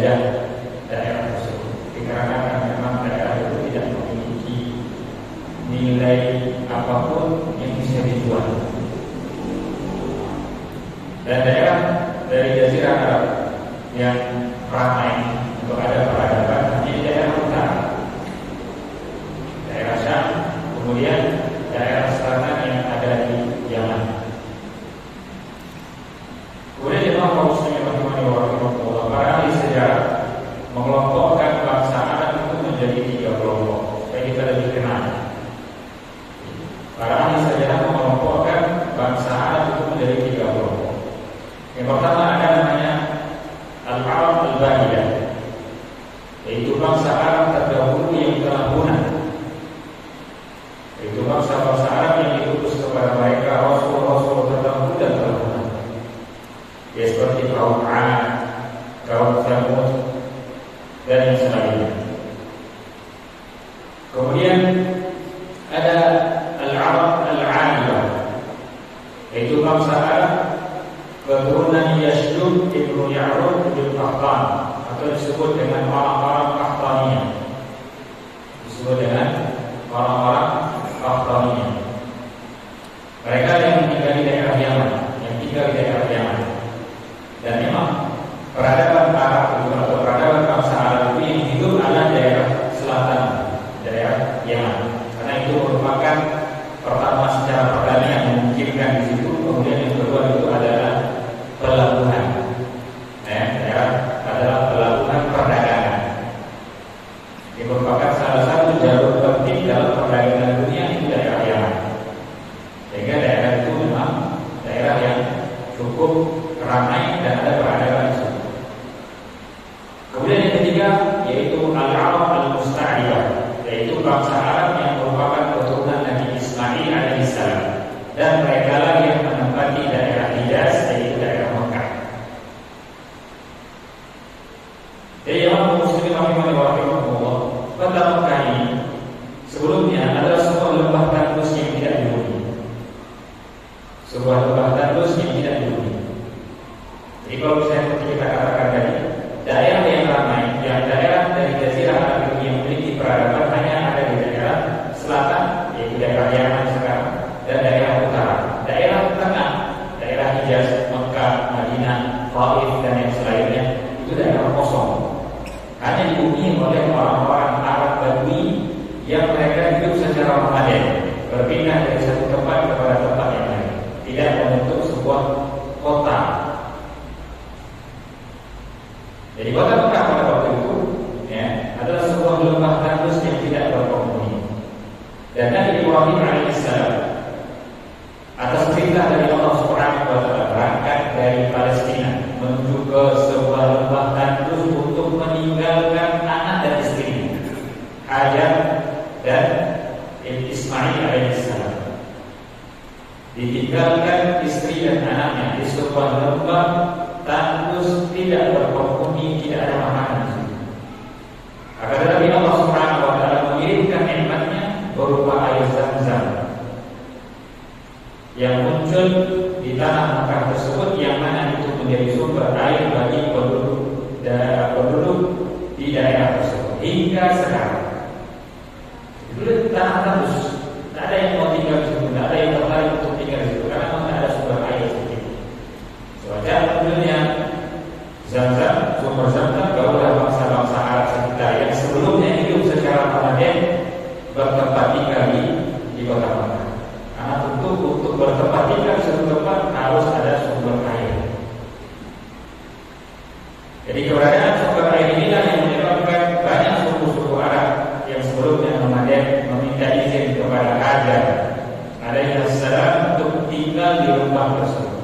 menjajah daerah tersebut. Dikarenakan memang daerah itu tidak memiliki nilai apapun yang bisa dijual. Dan daerah dari Jazirah Arab yang ramai untuk ada peradaban hanya di daerah utara, daerah Syam, kemudian daerah selatan yang ada di Yaman. Kemudian jemaah kaum muslimin rahimahullah, para ahli sejarah mengelompokkan bangsa Arab itu menjadi 3 kelompok supaya kita lebih kenal. Para ahli sejarah mengelompokkan bangsa Arab itu menjadi 3 kelompok. Yang pertama ada namanya Al-Arab Al-Bahidah, yaitu bangsa Arab terdahulu yang telah punah, yaitu bangsa-bangsa Arab yang diutus kepada mereka Rasul-Rasul terdahulu dan telah punah, ya seperti kaum 'Ad, kaum Tsamud dan yang sebagainya. Kemudian ada Al-Arab Al-'Aliyah, yaitu bangsa Arab keturunan Yashdud ibnu Ya'rub bin Qahtan, atau disebut dengan orang-orang Qahtaniyah. Disebut dengan orang-orang Qahtaniyah. Mereka yang tinggal di daerah Yaman, dan memang peradaban Arab itu atau peradaban bangsa Arab itu yang hidup adalah daerah selatan, daerah Yaman, karena itu merupakan pertama secara perdana yang memungkinkan di situ. Kemudian yang kedua itu adalah pelabuhan, daerah adalah pelabuhan perdagangan. Ini merupakan salah satu jalur penting dalam perdagangan dunia itu daerah Yaman. Sehingga daerah itu memang daerah yang cukup ramai dan ada peradaban di situ. Kemudian yang ketiga yaitu Al-Arab Al-Musta'ribah, yaitu bangsa Arab yang merupakan keturunan Nabi Ismail alaihissalam, dan mereka lah yang menempati daerah Hijaz, yaitu daerah Mekah. Jadi yang muslimin rahimahullah, kota Mekah ini sebelumnya adalah sebuah lembah tandus yang tidak dihuni, sebuah lembah tandus yang tidak dihuni. Jadi kalau misalnya seperti kita katakan tadi, daerah yang ramai, yang daerah dari Jazirah Arab itu yang memiliki peradaban hanya ada di daerah selatan, yaitu daerah Yaman sekarang, dan daerah utara. Daerah tengah, daerah Hijaz, Mekah, Madinah, Taif dan yang selainnya itu daerah kosong, hanya dihuni oleh orang-orang Arab Badui yang mereka hidup secara nomaden, berpindah dari satu tempat kepada tempat yang lain, tidak membentuk sebuah kota. Jadi kota Mekah pada waktu itu adalah sebuah lembah tandus yang tidak berpenghuni. Dan Nabi Ibrahim alaihissalam atas perintah dari Allah Subhanahu wa taala berangkat dari Palestina menuju ke sebuah lembah tandus untuk meninggalkan anak dan istrinya, Hajar dan Ismail alaihissalam. Ditinggalkan istri dan anaknya di sebuah lembah tandus tidak berpenghuni, tidak ada makanan. Akan tetapi Allah Subhanahu wa taala mengirimkan nikmatnya berupa air Zam-Zam yang muncul di tanah Mekah tersebut, yang mana itu menjadi sumber air bagi penduduk di daerah tersebut hingga sekarang. Dulu tanah tandus, tak ada yang mau tinggal di situ, tak ada yang tertarik untuk tinggal di situ karena memang tak ada sumber air seperti itu. Sewajar munculnya Zam-Zam, sumber Zam-Zam, barulah bangsa-bangsa Arab sekitar yang sebelumnya hidup secara nomaden bertempat tinggal di kota Mekah. Karena tentu untuk bertempat tinggal di satu tempat harus ada sumber air. Jadi keberadaan sumber air inilah yang menyebabkan banyak suku-suku Arab yang sebelumnya nomaden meminta izin kepada Hajar alaihissalam untuk tinggal di lembah tersebut.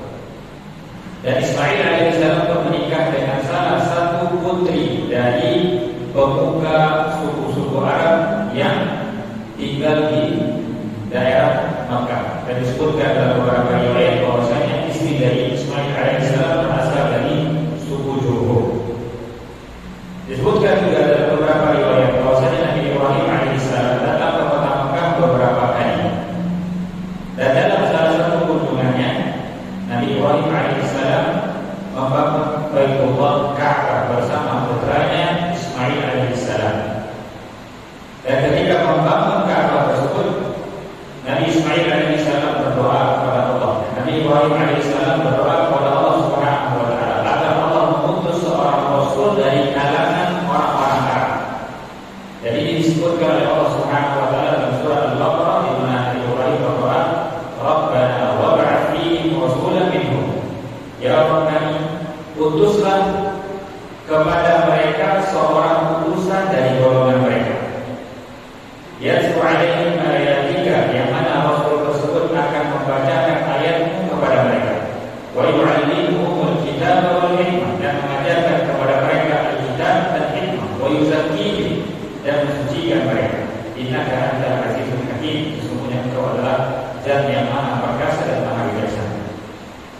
Dan Ismail alaihissalam pun menikah dengan salah satu putri dari pemuka suku-suku Arab yang tinggal di daerah Makkah. Dan disebutkan dalam beberapa riwayat bahwasanya istri dari Ismail alaihissalam berasal dari suku Jurhum. Disebutkan juga dalam beberapa riwayat bahwasanya Nabi Ibrahim alaihissalam datang ke kota Makkah beberapa kali. Dan dalam salah satu kunjungannya, Nabi Ibrahim alaihissalam membangun Baitullah Ka'bah bersama putra kepada mereka seorang utusan dari golongan mereka. Yatlu alaihim ayatika, yang mana Rasul tersebut akan membacakan ayatmu kepada mereka. Wa yu'allimuhumul kitaba wal hikmah, dan mengajarkan kepada mereka al-kitab dan hikmah. Wa yuzakkihim, dan mensucikan mereka. Innaka antal azizul hakim, sesungguhnya engkau adalah Zat yang maha perkasa dan maha bijaksana.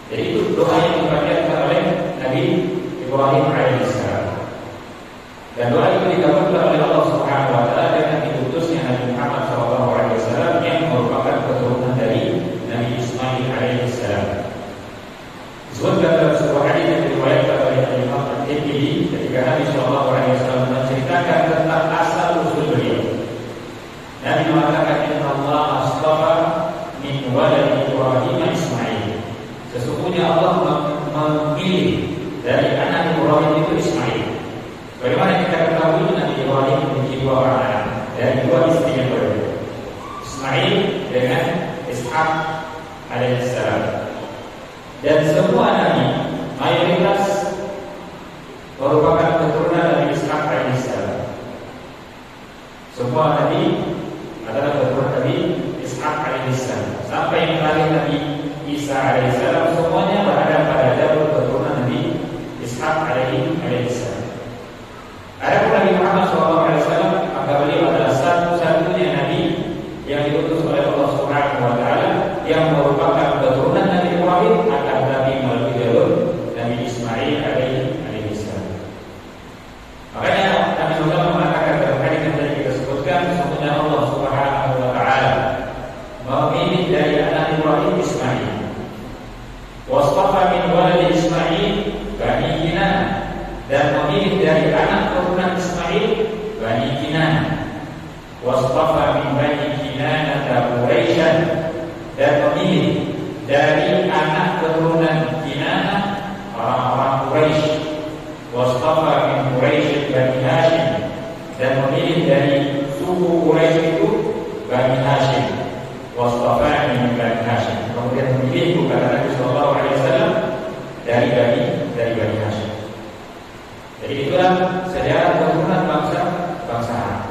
Jadi itu doa yang dipanjatkan oleh Nabi Ibrahim alaihissalam. Dan doa itu dikabulkan oleh Allah Subhanahu wa taala dengan diutusnya Nabi Muhammad SAW yang merupakan keturunan dari Nabi Ismail alaihissalam. Disebutkan dalam sebuah hadis yang diriwayatkan oleh Imam At-Tirmidzi ketika Nabi SAW menceritakan tentang asal usul beliau. Nabi mengatakan Inna Allah astafa min walad Ibrahim Ismail. Sesungguhnya Allah memilih dari anak Ibrahim itu Ismail. Bagaimana kita ketahui Nabi Ibrahim memiliki dua orang anak dan dua istri yang berbeda, Ismail dengan Ishak alaihissalam. Dan semua nabi mayoritas merupakan keturunan dari Ishak alaihissalam. Semua nabi adalah keturunan Nabi Ishak alaihissalam. Sampai yang terakhir Nabi Isa alaihissalam, semuanya berada pada jalur keturunan Nabi Ishak alaihissalam. Adapun Nabi Muhammad SAW, maka beliau adalah satu-satunya Nabi yang diutus oleh Allah Subhanahu wa taala yang merupakan keturunan Nabi Ibrahim, akan Nabi melalui jalur Nabi Ismail alaihissalam. Makanya Nabi SAW mengatakan dalam hadis yang tadi kita sebutkan, sesungguhnya Allah Subhanahu wa taala memilih dari anak Ibrahim Ismail. Wasfafa min walad Ismail Bani Kinanah, dan memilih dari anak keturunan Ismail Bani Kinanah. Wasfafa min Bani Kinanah Quraisyan, dan memilih dari anak keturunan Kinanah orang-orang Quraisy. Wasfafa min Quraisy Bani Hashim, dan memilih dari suku Quraisy itu Bani Hashim. Wasfafa min Bani Hashim, kemudian memilih bukan Nabi Sallallahu Alaihi Wasallam dari Bani Hashim. Jadi itulah sejarah keturunan bangsa Arab.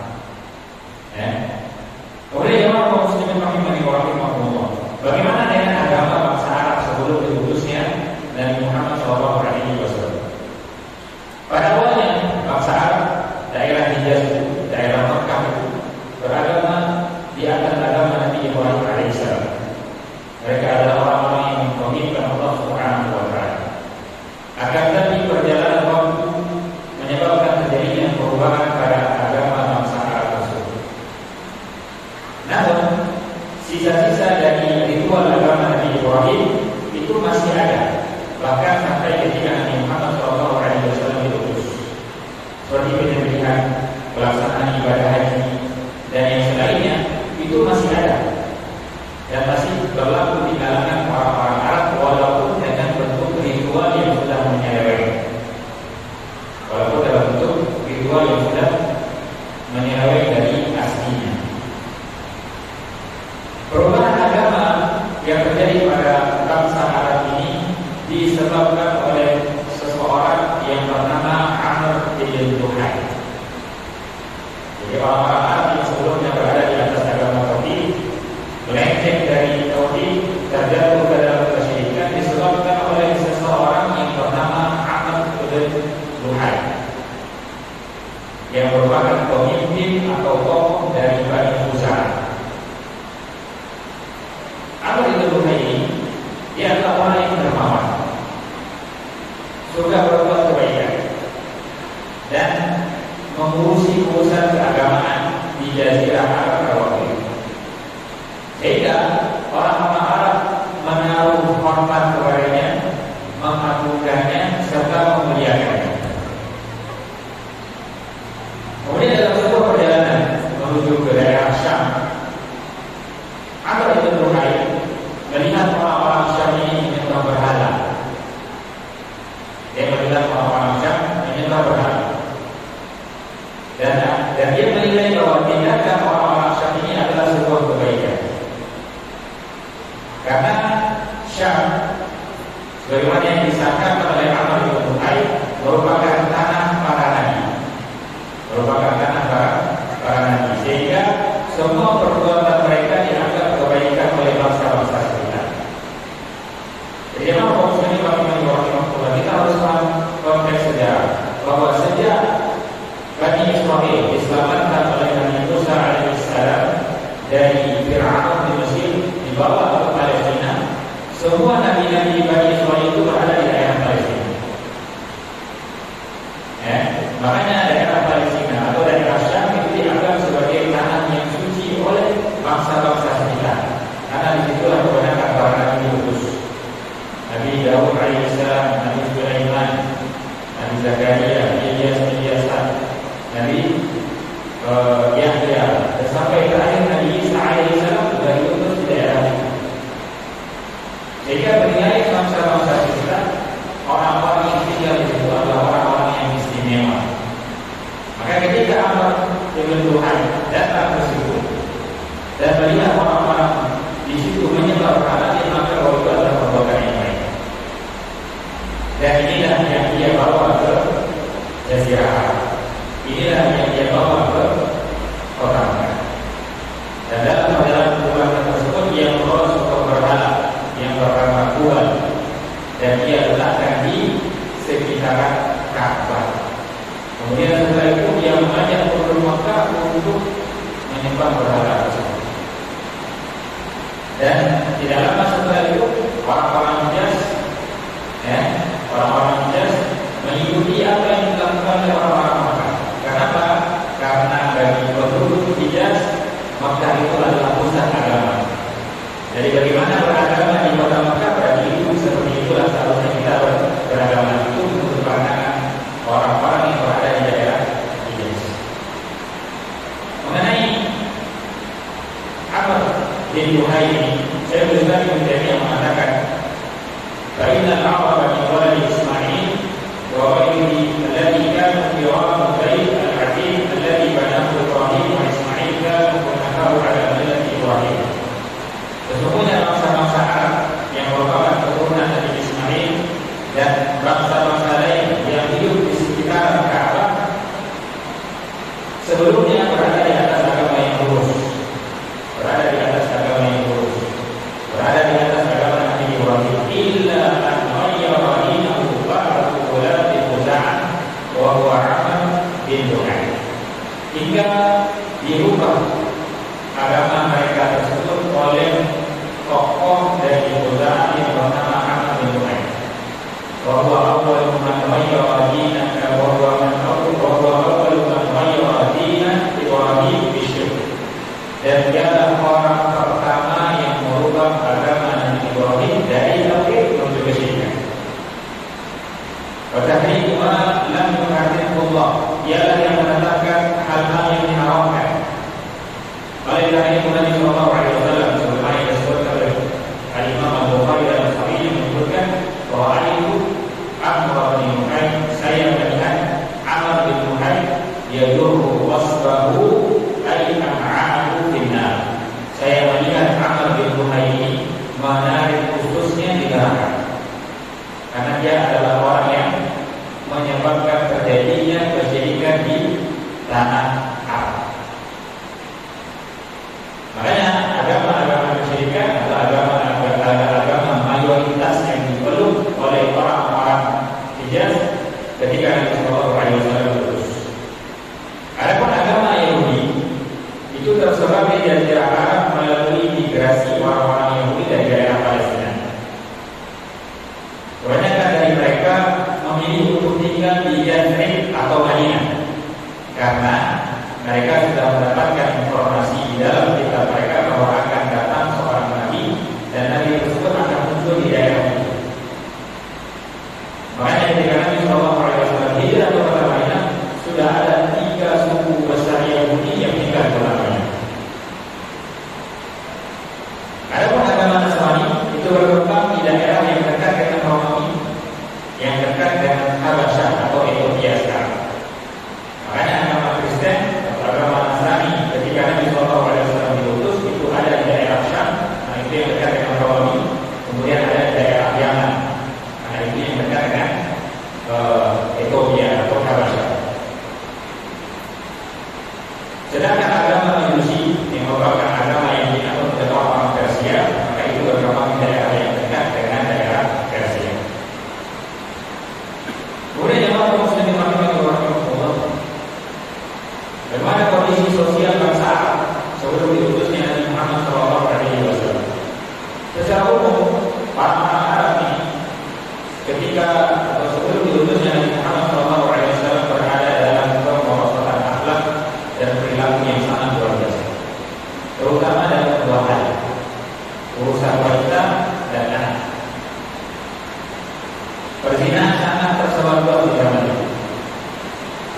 Kemudian jemaah kaum muslimin rahimahumullah, bagaimana dengan agama bangsa Arab sebelum diutusnya Nabi Muhammad SAW? Pada awalnya bangsa Arab, daerah Hijaz itu, daerah Makkah itu, beragama di atas agama Nabi Ibrahim alaihissalam. Mereka adalah orang-orang yang mengkomitkan Allah Subhanahu wa taala. Akan tetapi perjalanan waktu menyebabkan terjadinya perubahan pada agama bangsa Arab tersebut. Namun sisa-sisa dari ritual agama Nabi Ibrahim itu masih ada, bahkan sampai ketika Nabi Muhammad SAW diutus, seperti penyembelihan, pelaksanaan ibadah haji, dan yang selainnya itu masih ada dan masih berlaku di kalangan orang-orang Arab, walaupun dengan bentuk ritual yang sudah menyeleweng. Walaupun dalam bentuk ritual yang sudah menyeleweng dari aslinya. Perubahan agama yang terjadi pada bangsa Arab ini disebabkan oleh seseorang yang bernama Amr bin Luhai. Jadi orang-orang Arab yang sebelumnya berada di atas agama tauhid, melenceng dari tauhid, terjatuh ke dalam kesyirikan, disebabkan oleh seseorang yang bernama Amr bin Luhai, yang merupakan pemimpin atau tokoh dari Bani Khuza'ah. Amr bin Luhai ini, dia adalah orang yang dermawan, suka berbuat kebaikan, dan mengurusi urusan keagamaan di Jazirah Arab pada waktu itu. Sehingga orang-orang Arab menaruh hormat kepadanya, mengagungkannya, serta memuliakannya. Kemudian dalam sebuah perjalanan menuju ke daerah Syam, Amr bin Luhai melihat orang-orang Syam ini menyembah berhala. Dia melihat orang-orang Syam menyembah berhala, dan dia merupakan tanah para nabi, sehingga semua perbuatan mereka dianggap kebaikan oleh bangsa-bangsa sekitar. Jadi memang kaum muslimin rahimahullah, kita harus paham konteks sejarah bahwa sejak Bani Israil diselamatkan oleh Nabi Musa alaihissalam dari Fir'aun di Mesir dibawa ke Palestina, semua nabi-nabi Bani Israil itu berada di daerah Palestina. Makanya daerah Palestina atau daerah Syam itu dianggap sebagai tanah yang suci oleh bangsa-bangsa sekitar, karena disitulah kebanyakan para nabi diutus. Nabi Daud alaihissalam, Nabi Sulaiman, Nabi Zakaria, Ilyas, Nabi Yahya, dan sampai terakhir Nabi Isa alaihissalam juga diutus di daerah itu. Sehingga bernilai bangsa-bangsa sekitar, orang-orang yang tinggal di situ adalah orang-orang yang istimewa. Maka ketika Allah dengan Tuhan datang ke situ dan melihat orang-orang di situ menyembah berhala, maka bahwa itu adalah perbuatan yang baik. Dan inilah yang dia bawa ke Jazirah Arab. Inilah yang dia bawa ke kota Mekah. Dan dalam perjalanan perbuatan tersebut dia membawa suatu berhala yang bernama Kual, dan dia letakkan di sekitaran Ka'bah. Kemudian setelah itu dia mengajak penduduk Makkah untuk menyembah berhala tersebut. Dan tidak lama setelah itu orang-orang Hijaz mengikuti apa yang dilakukan oleh orang-orang Makkah. Kenapa? Karena bagi penduduk Hijaz, Makkah itu adalah pusat agama. Jadi bagaimana beragama di kota Makkah, berarti itu seperti itulah seharusnya kita beragama itu menurut pandangan orang-orang yang berada di daerah Hijaz. Mengenai Amr bin Luhai ini, saya berusaha yang mengatakan Fa'inna al-A'raba min waladi Ismail wa ghairihi alladhi kanu qiramu Bait al-Atiq alladhi banahu Ibrahim wa Ismail kanu kunakahu ala millati Ibrahim. Sesungguhnya bangsa-bangsa Arab yang merupakan keturunan Nabi Ismail dan bangsa-bangsa lain yang hidup di sekitar Ka'bah sebelumnya berada di atas agama yang lurus, berada di atas agama yang lurus, berada di atas agama Nabi Ibrahim. Illa an ghayyara dinahu ba'du ulati Khuza'ah wa huwa Amr bin Luhai, hingga dirubah agama mereka tersebut oleh tokoh dari Khuza'ah yang bernama Amr bin Luhai. Wa huwa awwalu man ghayyara dinahu wa huwa awwalu man ghayyara dinahu Ibrahim bisyirk. Dan dialah orang pertama yang merubah agama Nabi Ibrahim dari tauhid menuju kesyirikan. Wa tahrimu ma lam yuharrimullah, ialah yang menetapkan hal-hal yang diharamkan. Oleh karena itu Nabi sallallahu alaihi wasallam sebagaimana disebutkan oleh Al-Imam Al-Bukhari dan Al-Bukhari menyebutkan bahwa itu Amr bin Luhai, saya melihat Amr bin Luhai yadurru wasbahu ay am'a'ahu finnar. Saya melihat Amr bin Luhai ini menarik khususnya di neraka, karena dia adalah orang yang menyebabkan terjadinya kesyirikan di tanah Arab. Makanya agama-agama kesyirikan adalah agama mayoritas yang dipeluk oleh orang-orang Hijaz ketika Nabi sallallahu alaihi wasallam berutus. Adapun agama Yahudi itu tersebar di Jazirah Arab melalui migrasi orang-orang Yahudi dari daerah Palestina. Kebanyakan dari mereka memilih untuk tinggal di Yathrib atau Madinah karena mereka sudah mendapatkan informasi di dalam kitab mereka bahwa akan datang seorang nabi dan nabi tersebut akan muncul di daerah itu. Makanya ketika Nabi sallallahu alaihi wasallam hijrah ke kota Madinah, sudah ada 3 suku besar Yahudi yang tinggal di kota Madinah. Adapun agama Nasrani itu berkembang di daerah yang dekat dengan Romawi, yang dekat dengan Habasyah atau Ethiopia sekarang. Makanya agama Kristen atau agama Nasrani ketika Nabi sallallahu alaihi wasallam diutus itu ada di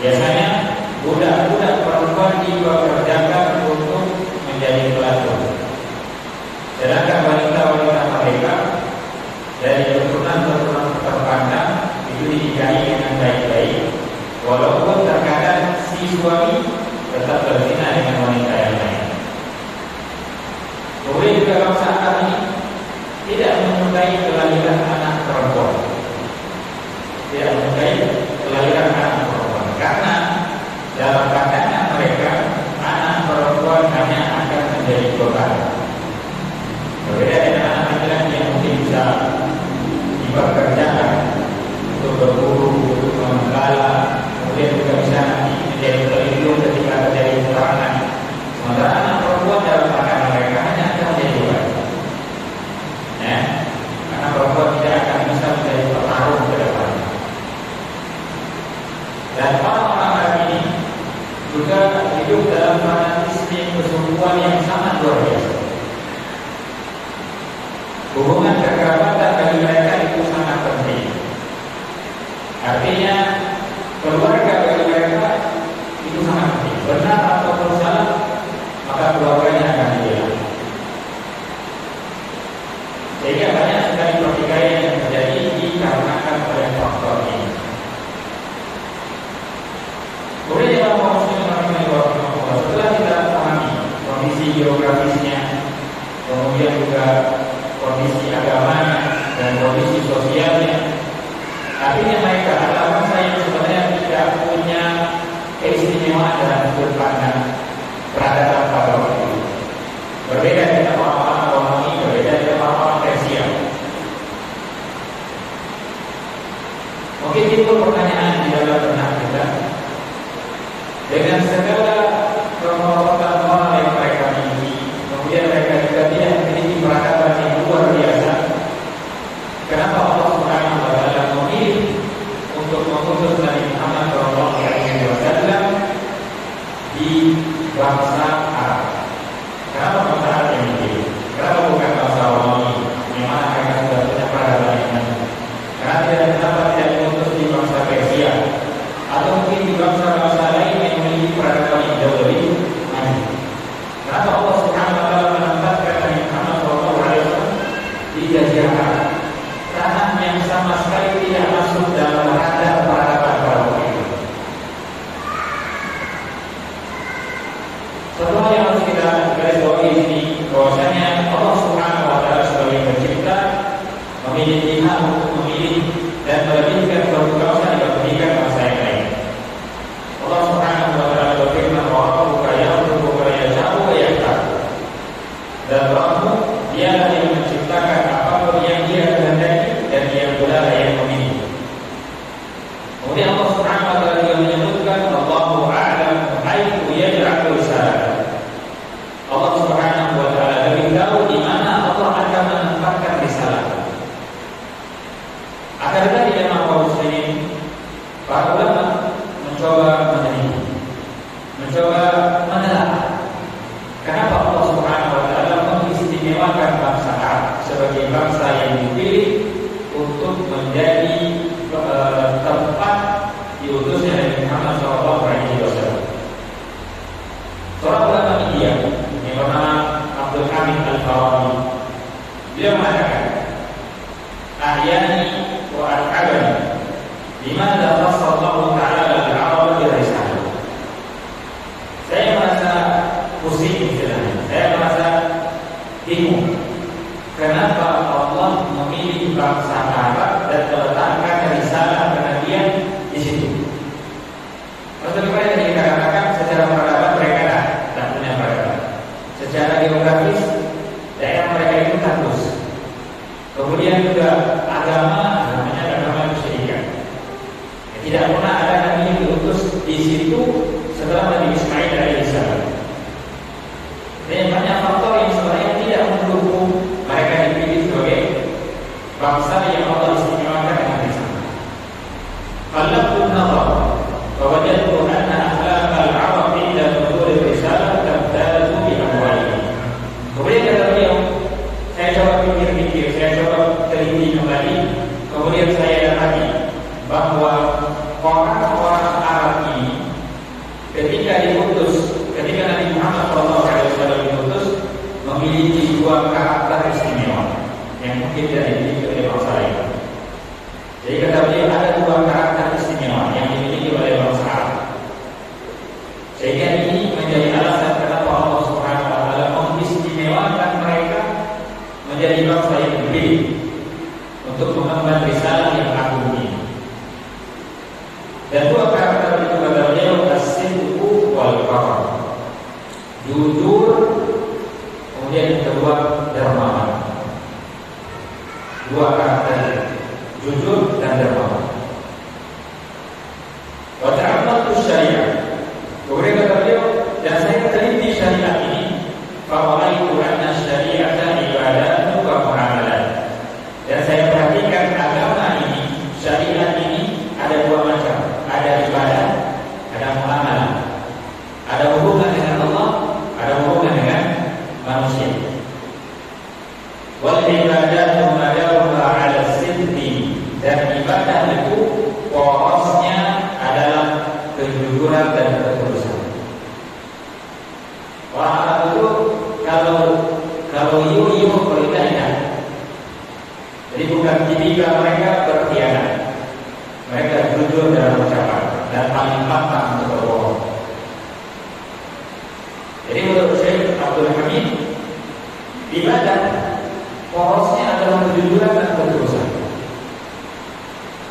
Biasanya budak-budak perempuan dipekerjakan untuk menjadi pelatur. Sedangkan wanita-wanita mereka dari keturunan terpandang itu dinikahi dengan baik-baik, walaupun terkadang si suami tetap berzina dengan wanita yang lain. Kemudian juga bangsa Arab ini tidak menyukai kelahiran anak perempuan, tidak menyukai kelahiran anak perempuan, karena dalam pandangan mereka anak perempuan hanya akan menjadi beban. Berbeda dengan anak laki-laki yang mungkin bisa dipekerjakan untuk berburu, untuk menggala, kemudian juga bisa nanti menjadi pelindung ketika terjadi serangan. Sementara anak perempuan dalam pandangan mereka hanya akan menjadi beban. Ya, karena perempuan tidak akan bisa menjadi petarung ke depan. Dan orang-orang Arab ini juga hidup dalam fanatisme kesukuan yang sangat luar biasa. Hubungan kekerabatan bagi mereka itu sangat penting. Artinya keluarga bagi mereka itu sangat penting. Benar ataupun salah, maka keluarganya akan dibela. Sehingga banyak sekali pertikaian yang terjadi dikarenakan oleh faktor ini. Kemudian dalam Muslim setelah kita pahami kondisi geografisnya, kemudian juga kondisi agamanya dan kondisi sosialnya, artinya mereka adalah bangsa yang sebenarnya tidak punya keistimewaan dalam sudut pandang peradaban pada waktu itu. Berbeda dengan orang-orang Romawi, berbeda dengan orang-orang Persia. Mungkin timbul pertanyaan di dalam benak kita, dengan segala kemampuan moral yang mereka miliki, kemudian mereka juga tidak memiliki peradaban yang luar biasa, kenapa Allah Subhanahu wa Ta'ala memilih untuk mengutus Nabi Muhammad SAW di bangsa Arab? Kenapa bangsa Arab yang dipilih? Kenapa bukan bangsa Romawi yang mana mereka sudah punya peradaban yang lain? Kenapa tidak diutus di bangsa Persia atau mungkin di bangsa-bangsa lain yang memiliki peradaban yang jauh lebih maju? Kenapa Allah Subhanahu wa Ta'ala menempatkan Nabi Muhammad SAW di Jazirah Arab, tanah yang sama sekali tidak masuk dalam radar peradaban pada waktu itu? Setelah yang harus kita garis bawahi di sini, bahwasanya Allah Subhanahu wa Ta'ala sebagai pencipta memiliki hak untuk memilih dan melebihkan suatu bangsa dibandingkan bangsa yang lain. Allah Subhanahu wa Ta'ala berfirman, "Wa rabbuka yakhluqu ma yasha'u wa yakhtar." Dan Rabbmu dialah yang menciptakan apapun yang Dia kehendaki dan Dia pula yang memilih. Kemudian Allah Subhanahu wa Ta'ala juga menyebutkan, "Allahu a'lam haitsu yaj'alu risalah." Allah Subhanahu wa Ta'ala lebih tahu di mana Allah akan menempatkan risalah. Akan tetapi dalam kaum muslimin, para ulama mencoba meneliti, mencoba menelaah kenapa Allah Subhanahu wa Ta'ala mengistimewakan bangsa Arab sebagai bangsa yang dipilih untuk menjadi tempat diutusnya Nabi Muhammad SAW. Seorang ulama India yang bernama Abdul Hamid Al-Farabi, dia mengatakan, "Ahyani wa al-abani limadha khassa Allah Ta'ala al-Arab bi risalah." Saya merasa mungkin tidak dimiliki oleh bangsa lain. Jadi kata beliau ada dua karakter istimewa yang dimiliki oleh bangsa Arab. Sehingga ini menjadi alasan kenapa Allah Subhanahu wa taala mengistimewakan mereka menjadi bangsa yang dipilih untuk mengemban risalah yang agung ini. Dan dua karakter itu kata beliau as-sidqu wal qamar. Jujur, kemudian yang kedua dermawan. Dua karakter, jujur dan dermawan. Wa ta'ammatu syariah. Kemudian kata beliau, dan saya teliti syariat ini, fa ra'aitu anna syari'ata ibadatun wa muamalat. Dan saya perhatikan agama ini, syariat ini ada dua macam, ada ibadah, ada muamalah. Ada hubungan dengan Allah, ada hubungan dengan manusia. Wal ibadatu madaruha 'ala sidqi, dan ibadah itu porosnya adalah kejujuran dan ketulusan. Orang Arab itu kalau yu beribadah. Jadi bukan tipikal mereka berkhianat. Mereka jujur dalam ucapan dan paling pantang untuk berbohong. Jadi menurut Syekh Abdul Hamid, ibadah porosnya adalah kejujuran dan ketulusan.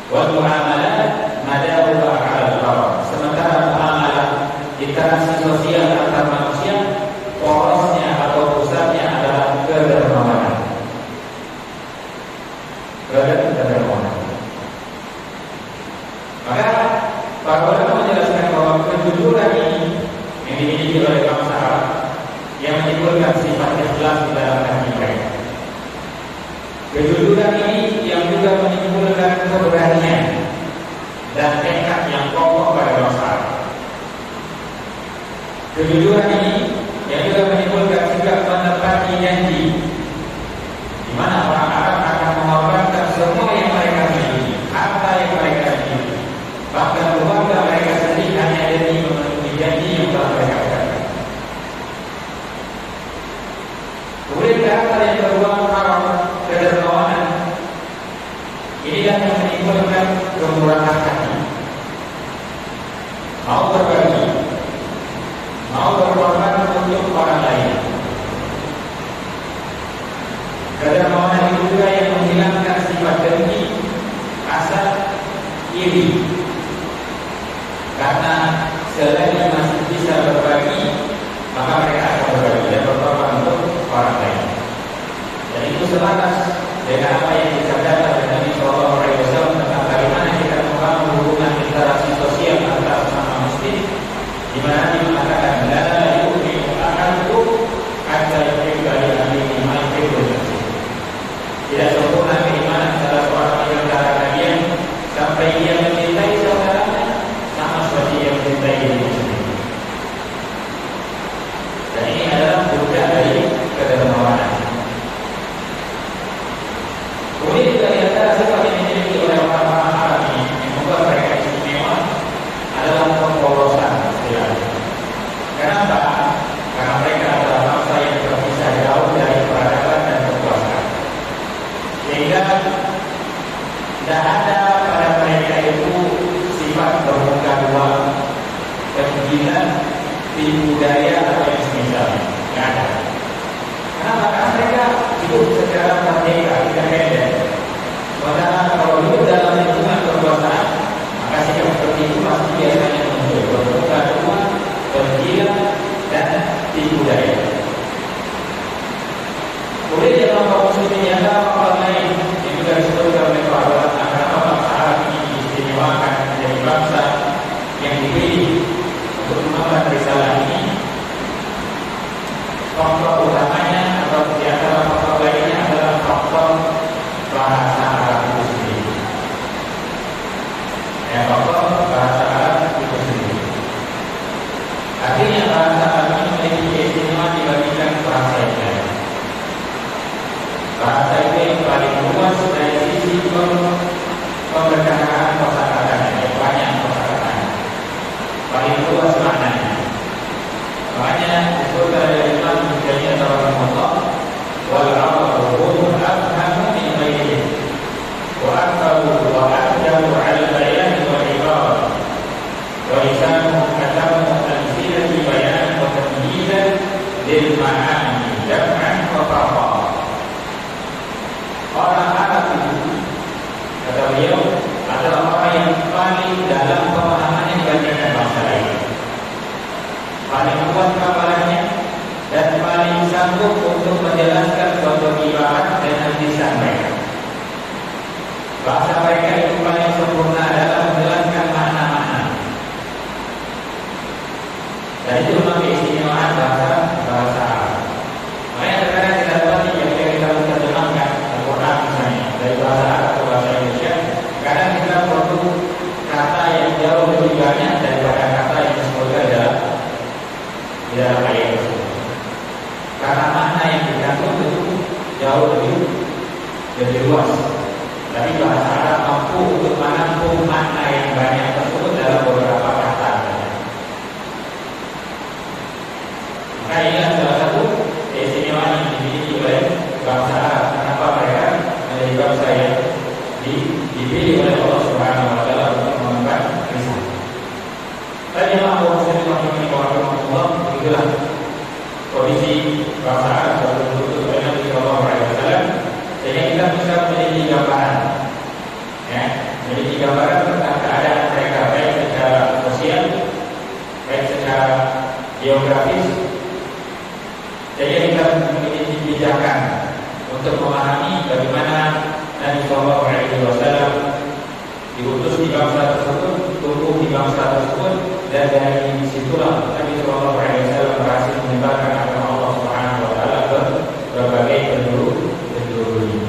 Wal muamalat madaruha 'ala al-qamar. Sementara muamalah interaksi sosial antar manusia porosnya atau pusatnya adalah kedermawanan. Kedermawanan. Maka para ulama menjelaskan bahwa kejujuran ini yang dimiliki oleh bangsa Arab yang menimbulkan sifat ikhlas di dalam hati mereka. Kejujuran ini yang juga menimbulkan keberanian dan tekad yang kokoh pada bangsa Arab. Kejujuran ini yang juga menimbulkan sikap menepati janji, di mana orang Arab akan mengorbankan semua yang mereka miliki, harta yang mereka miliki, bahkan keluarga mereka sendiri hanya demi memenuhi janji yang telah mereka ucapkan. Kemudian karakter yang kedua, kedermawanan. Inilah yang menimbulkan kemurahan hati, mau berbagi, mau berkorban untuk orang lain. Kedermawanan itu juga yang menghilangkan sifat dengki, hasad, iri. Karena selagi masih bisa berbagi, maka mereka akan berbagi dan berkorban untuk orang lain. Dan itu selaras dengan apa yang dikatakan oleh Nabi SAW tentang bagaimana kita membangun hubungan interaksi sosial antara sesama muslim, di mana Nabi mengatakan la yu'minu ahadukum hatta yuhibba li akhihi ma yuhibbu li nafsihi. Tidak sempurna keimanan salah seorang di antara kalian sampai ia mencintai saudaranya sama seperti ia mencintai dirinya sendiri. Dan ini adalah budak dari kedermawanan. Kemudian juga di antara sifat yang dimiliki oleh orang-orang Arab ini yang membuat mereka istimewa adalah kepolosan. Kenapa? Karena mereka adalah bangsa yang terpisah jauh dari peradaban dan kekuasaan, sehingga tidak ada pada mereka itu sifat bermuka dua, penjilat, tipu daya atau yang semisalnya. Tidak ada. Kenapa? Karena mereka hidup secara merdeka, tidak beda. Padahal kalau hidup dalam lingkungan kekuasaan, maka sikap seperti itu pasti biasanya muncul bermuka dua, penjilat dan tipu daya. Kemudian dalam kaum muslimin yang ada faktor lain yang juga disebutkan oleh para ulama, kenapa bangsa Arab ini diistimewakan menjadi bangsa yang dipilih untuk mengemban risalah ini. Faktor utamanya atau di antara faktor lainnya adalah faktor bahasa Arab itu sendiri. Faktor bahasa Arab itu sendiri. Artinya bahasa Arab ini memiliki keistimewaan dibandingkan bahasa yang lain. Bahasa itu yang paling luas dari sisi pemberkataan kosakatanya, yang banyak kosakatanya, paling luas maknanya. Makanya disebutkan oleh Imam Ibnu Taimiyah rahimahullah, wal Arabu afhamu min lisanu katamu al-silati bayan wa tamyizan lil ma'ani jam'an wa farqa. Orang Arab itu, kata beliau, adalah orang yang paling dalam pemahamannya dibandingkan bangsa lain, paling kuat hafalannya dan paling sanggup untuk menjelaskan suatu ibarat dan artisan mereka. Bahasa mereka itu paling sempurna dalam menjelaskan makna-makna. Dan itu memang keistimewaan bahasa Arab. Makanya terkadang kita dapati yang kita terjemahkan Al-Quran misalnya dari bahasa Arab ke bahasa Indonesia, kadang kita perlu kata yang jauh lebih banyak daripada kata yang disebutkan di dalam ayat tersebut. Karena makna yang dikandung itu jauh lebih luas. Tapi bahasa Arab mampu untuk menampung makna yang banyak tersebut dalam beberapa kata. Maka inilah salah satu keistimewaan yang dimiliki oleh bangsa Arab. Kenapa mereka menjadi bangsa yang dipilih oleh Allah Subhanahu wa taala untuk mengemban risalah. Tadi memang Muslim rahimahullah, itulah kondisi bangsa Arab tertutup oleh Nabi sallallahu alaihi wasallam, sehingga kita bisa memiliki gambaran, memiliki gambaran tentang keadaan mereka baik secara sosial, baik secara geografis, sehingga kita memiliki pijakan untuk memahami bagaimana Nabi sallallahu alaihi wasallam diutus di bangsa tersebut, tumbuh di bangsa tersebut, dan dari situlah Nabi sallallahu alaihi wasallam berhasil menyebarkan agama Allah Subhanahu wa taala ke berbagai penjuru dunia.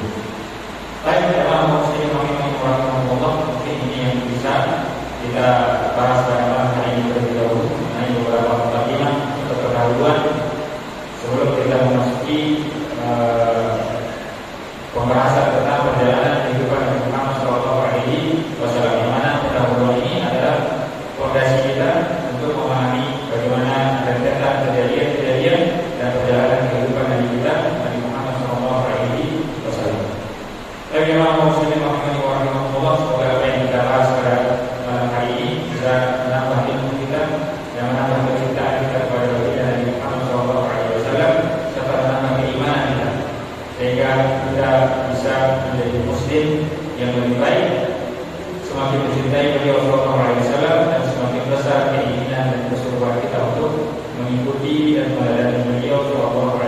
Baik, teman-teman muslimin rahimahumullah, mungkin ini yang bisa kita bahas pada malam hari ini terlebih dahulu, mengenai beberapa mukadimah atau pendahuluan sebelum kita memasuki pembahasan tentang perjalanan kehidupan Nabi Muhammad SAW, yang mana pendahuluan ini adalah fondasi kita untuk memahami bagaimana rentetan kejadian-kejadian dan perjalanan kehidupan Nabi kita Nabi Muhammad SAW. Bagaimana muslimin rahimahullah, semoga apa yang kita bahas pada malam hari ini bisa menambah ilmu kita dan menambah kecintaan kita kepada Nabi Muhammad SAW, serta menambah keimanan kita, sehingga kita bisa menjadi muslim yang lebih baik, semakin mencintai beliau sallallahu alaihi wasallam, dan semakin besar keinginan dan kesuruhan kita untuk mengikuti dan meladani beliau sallallahu alaihi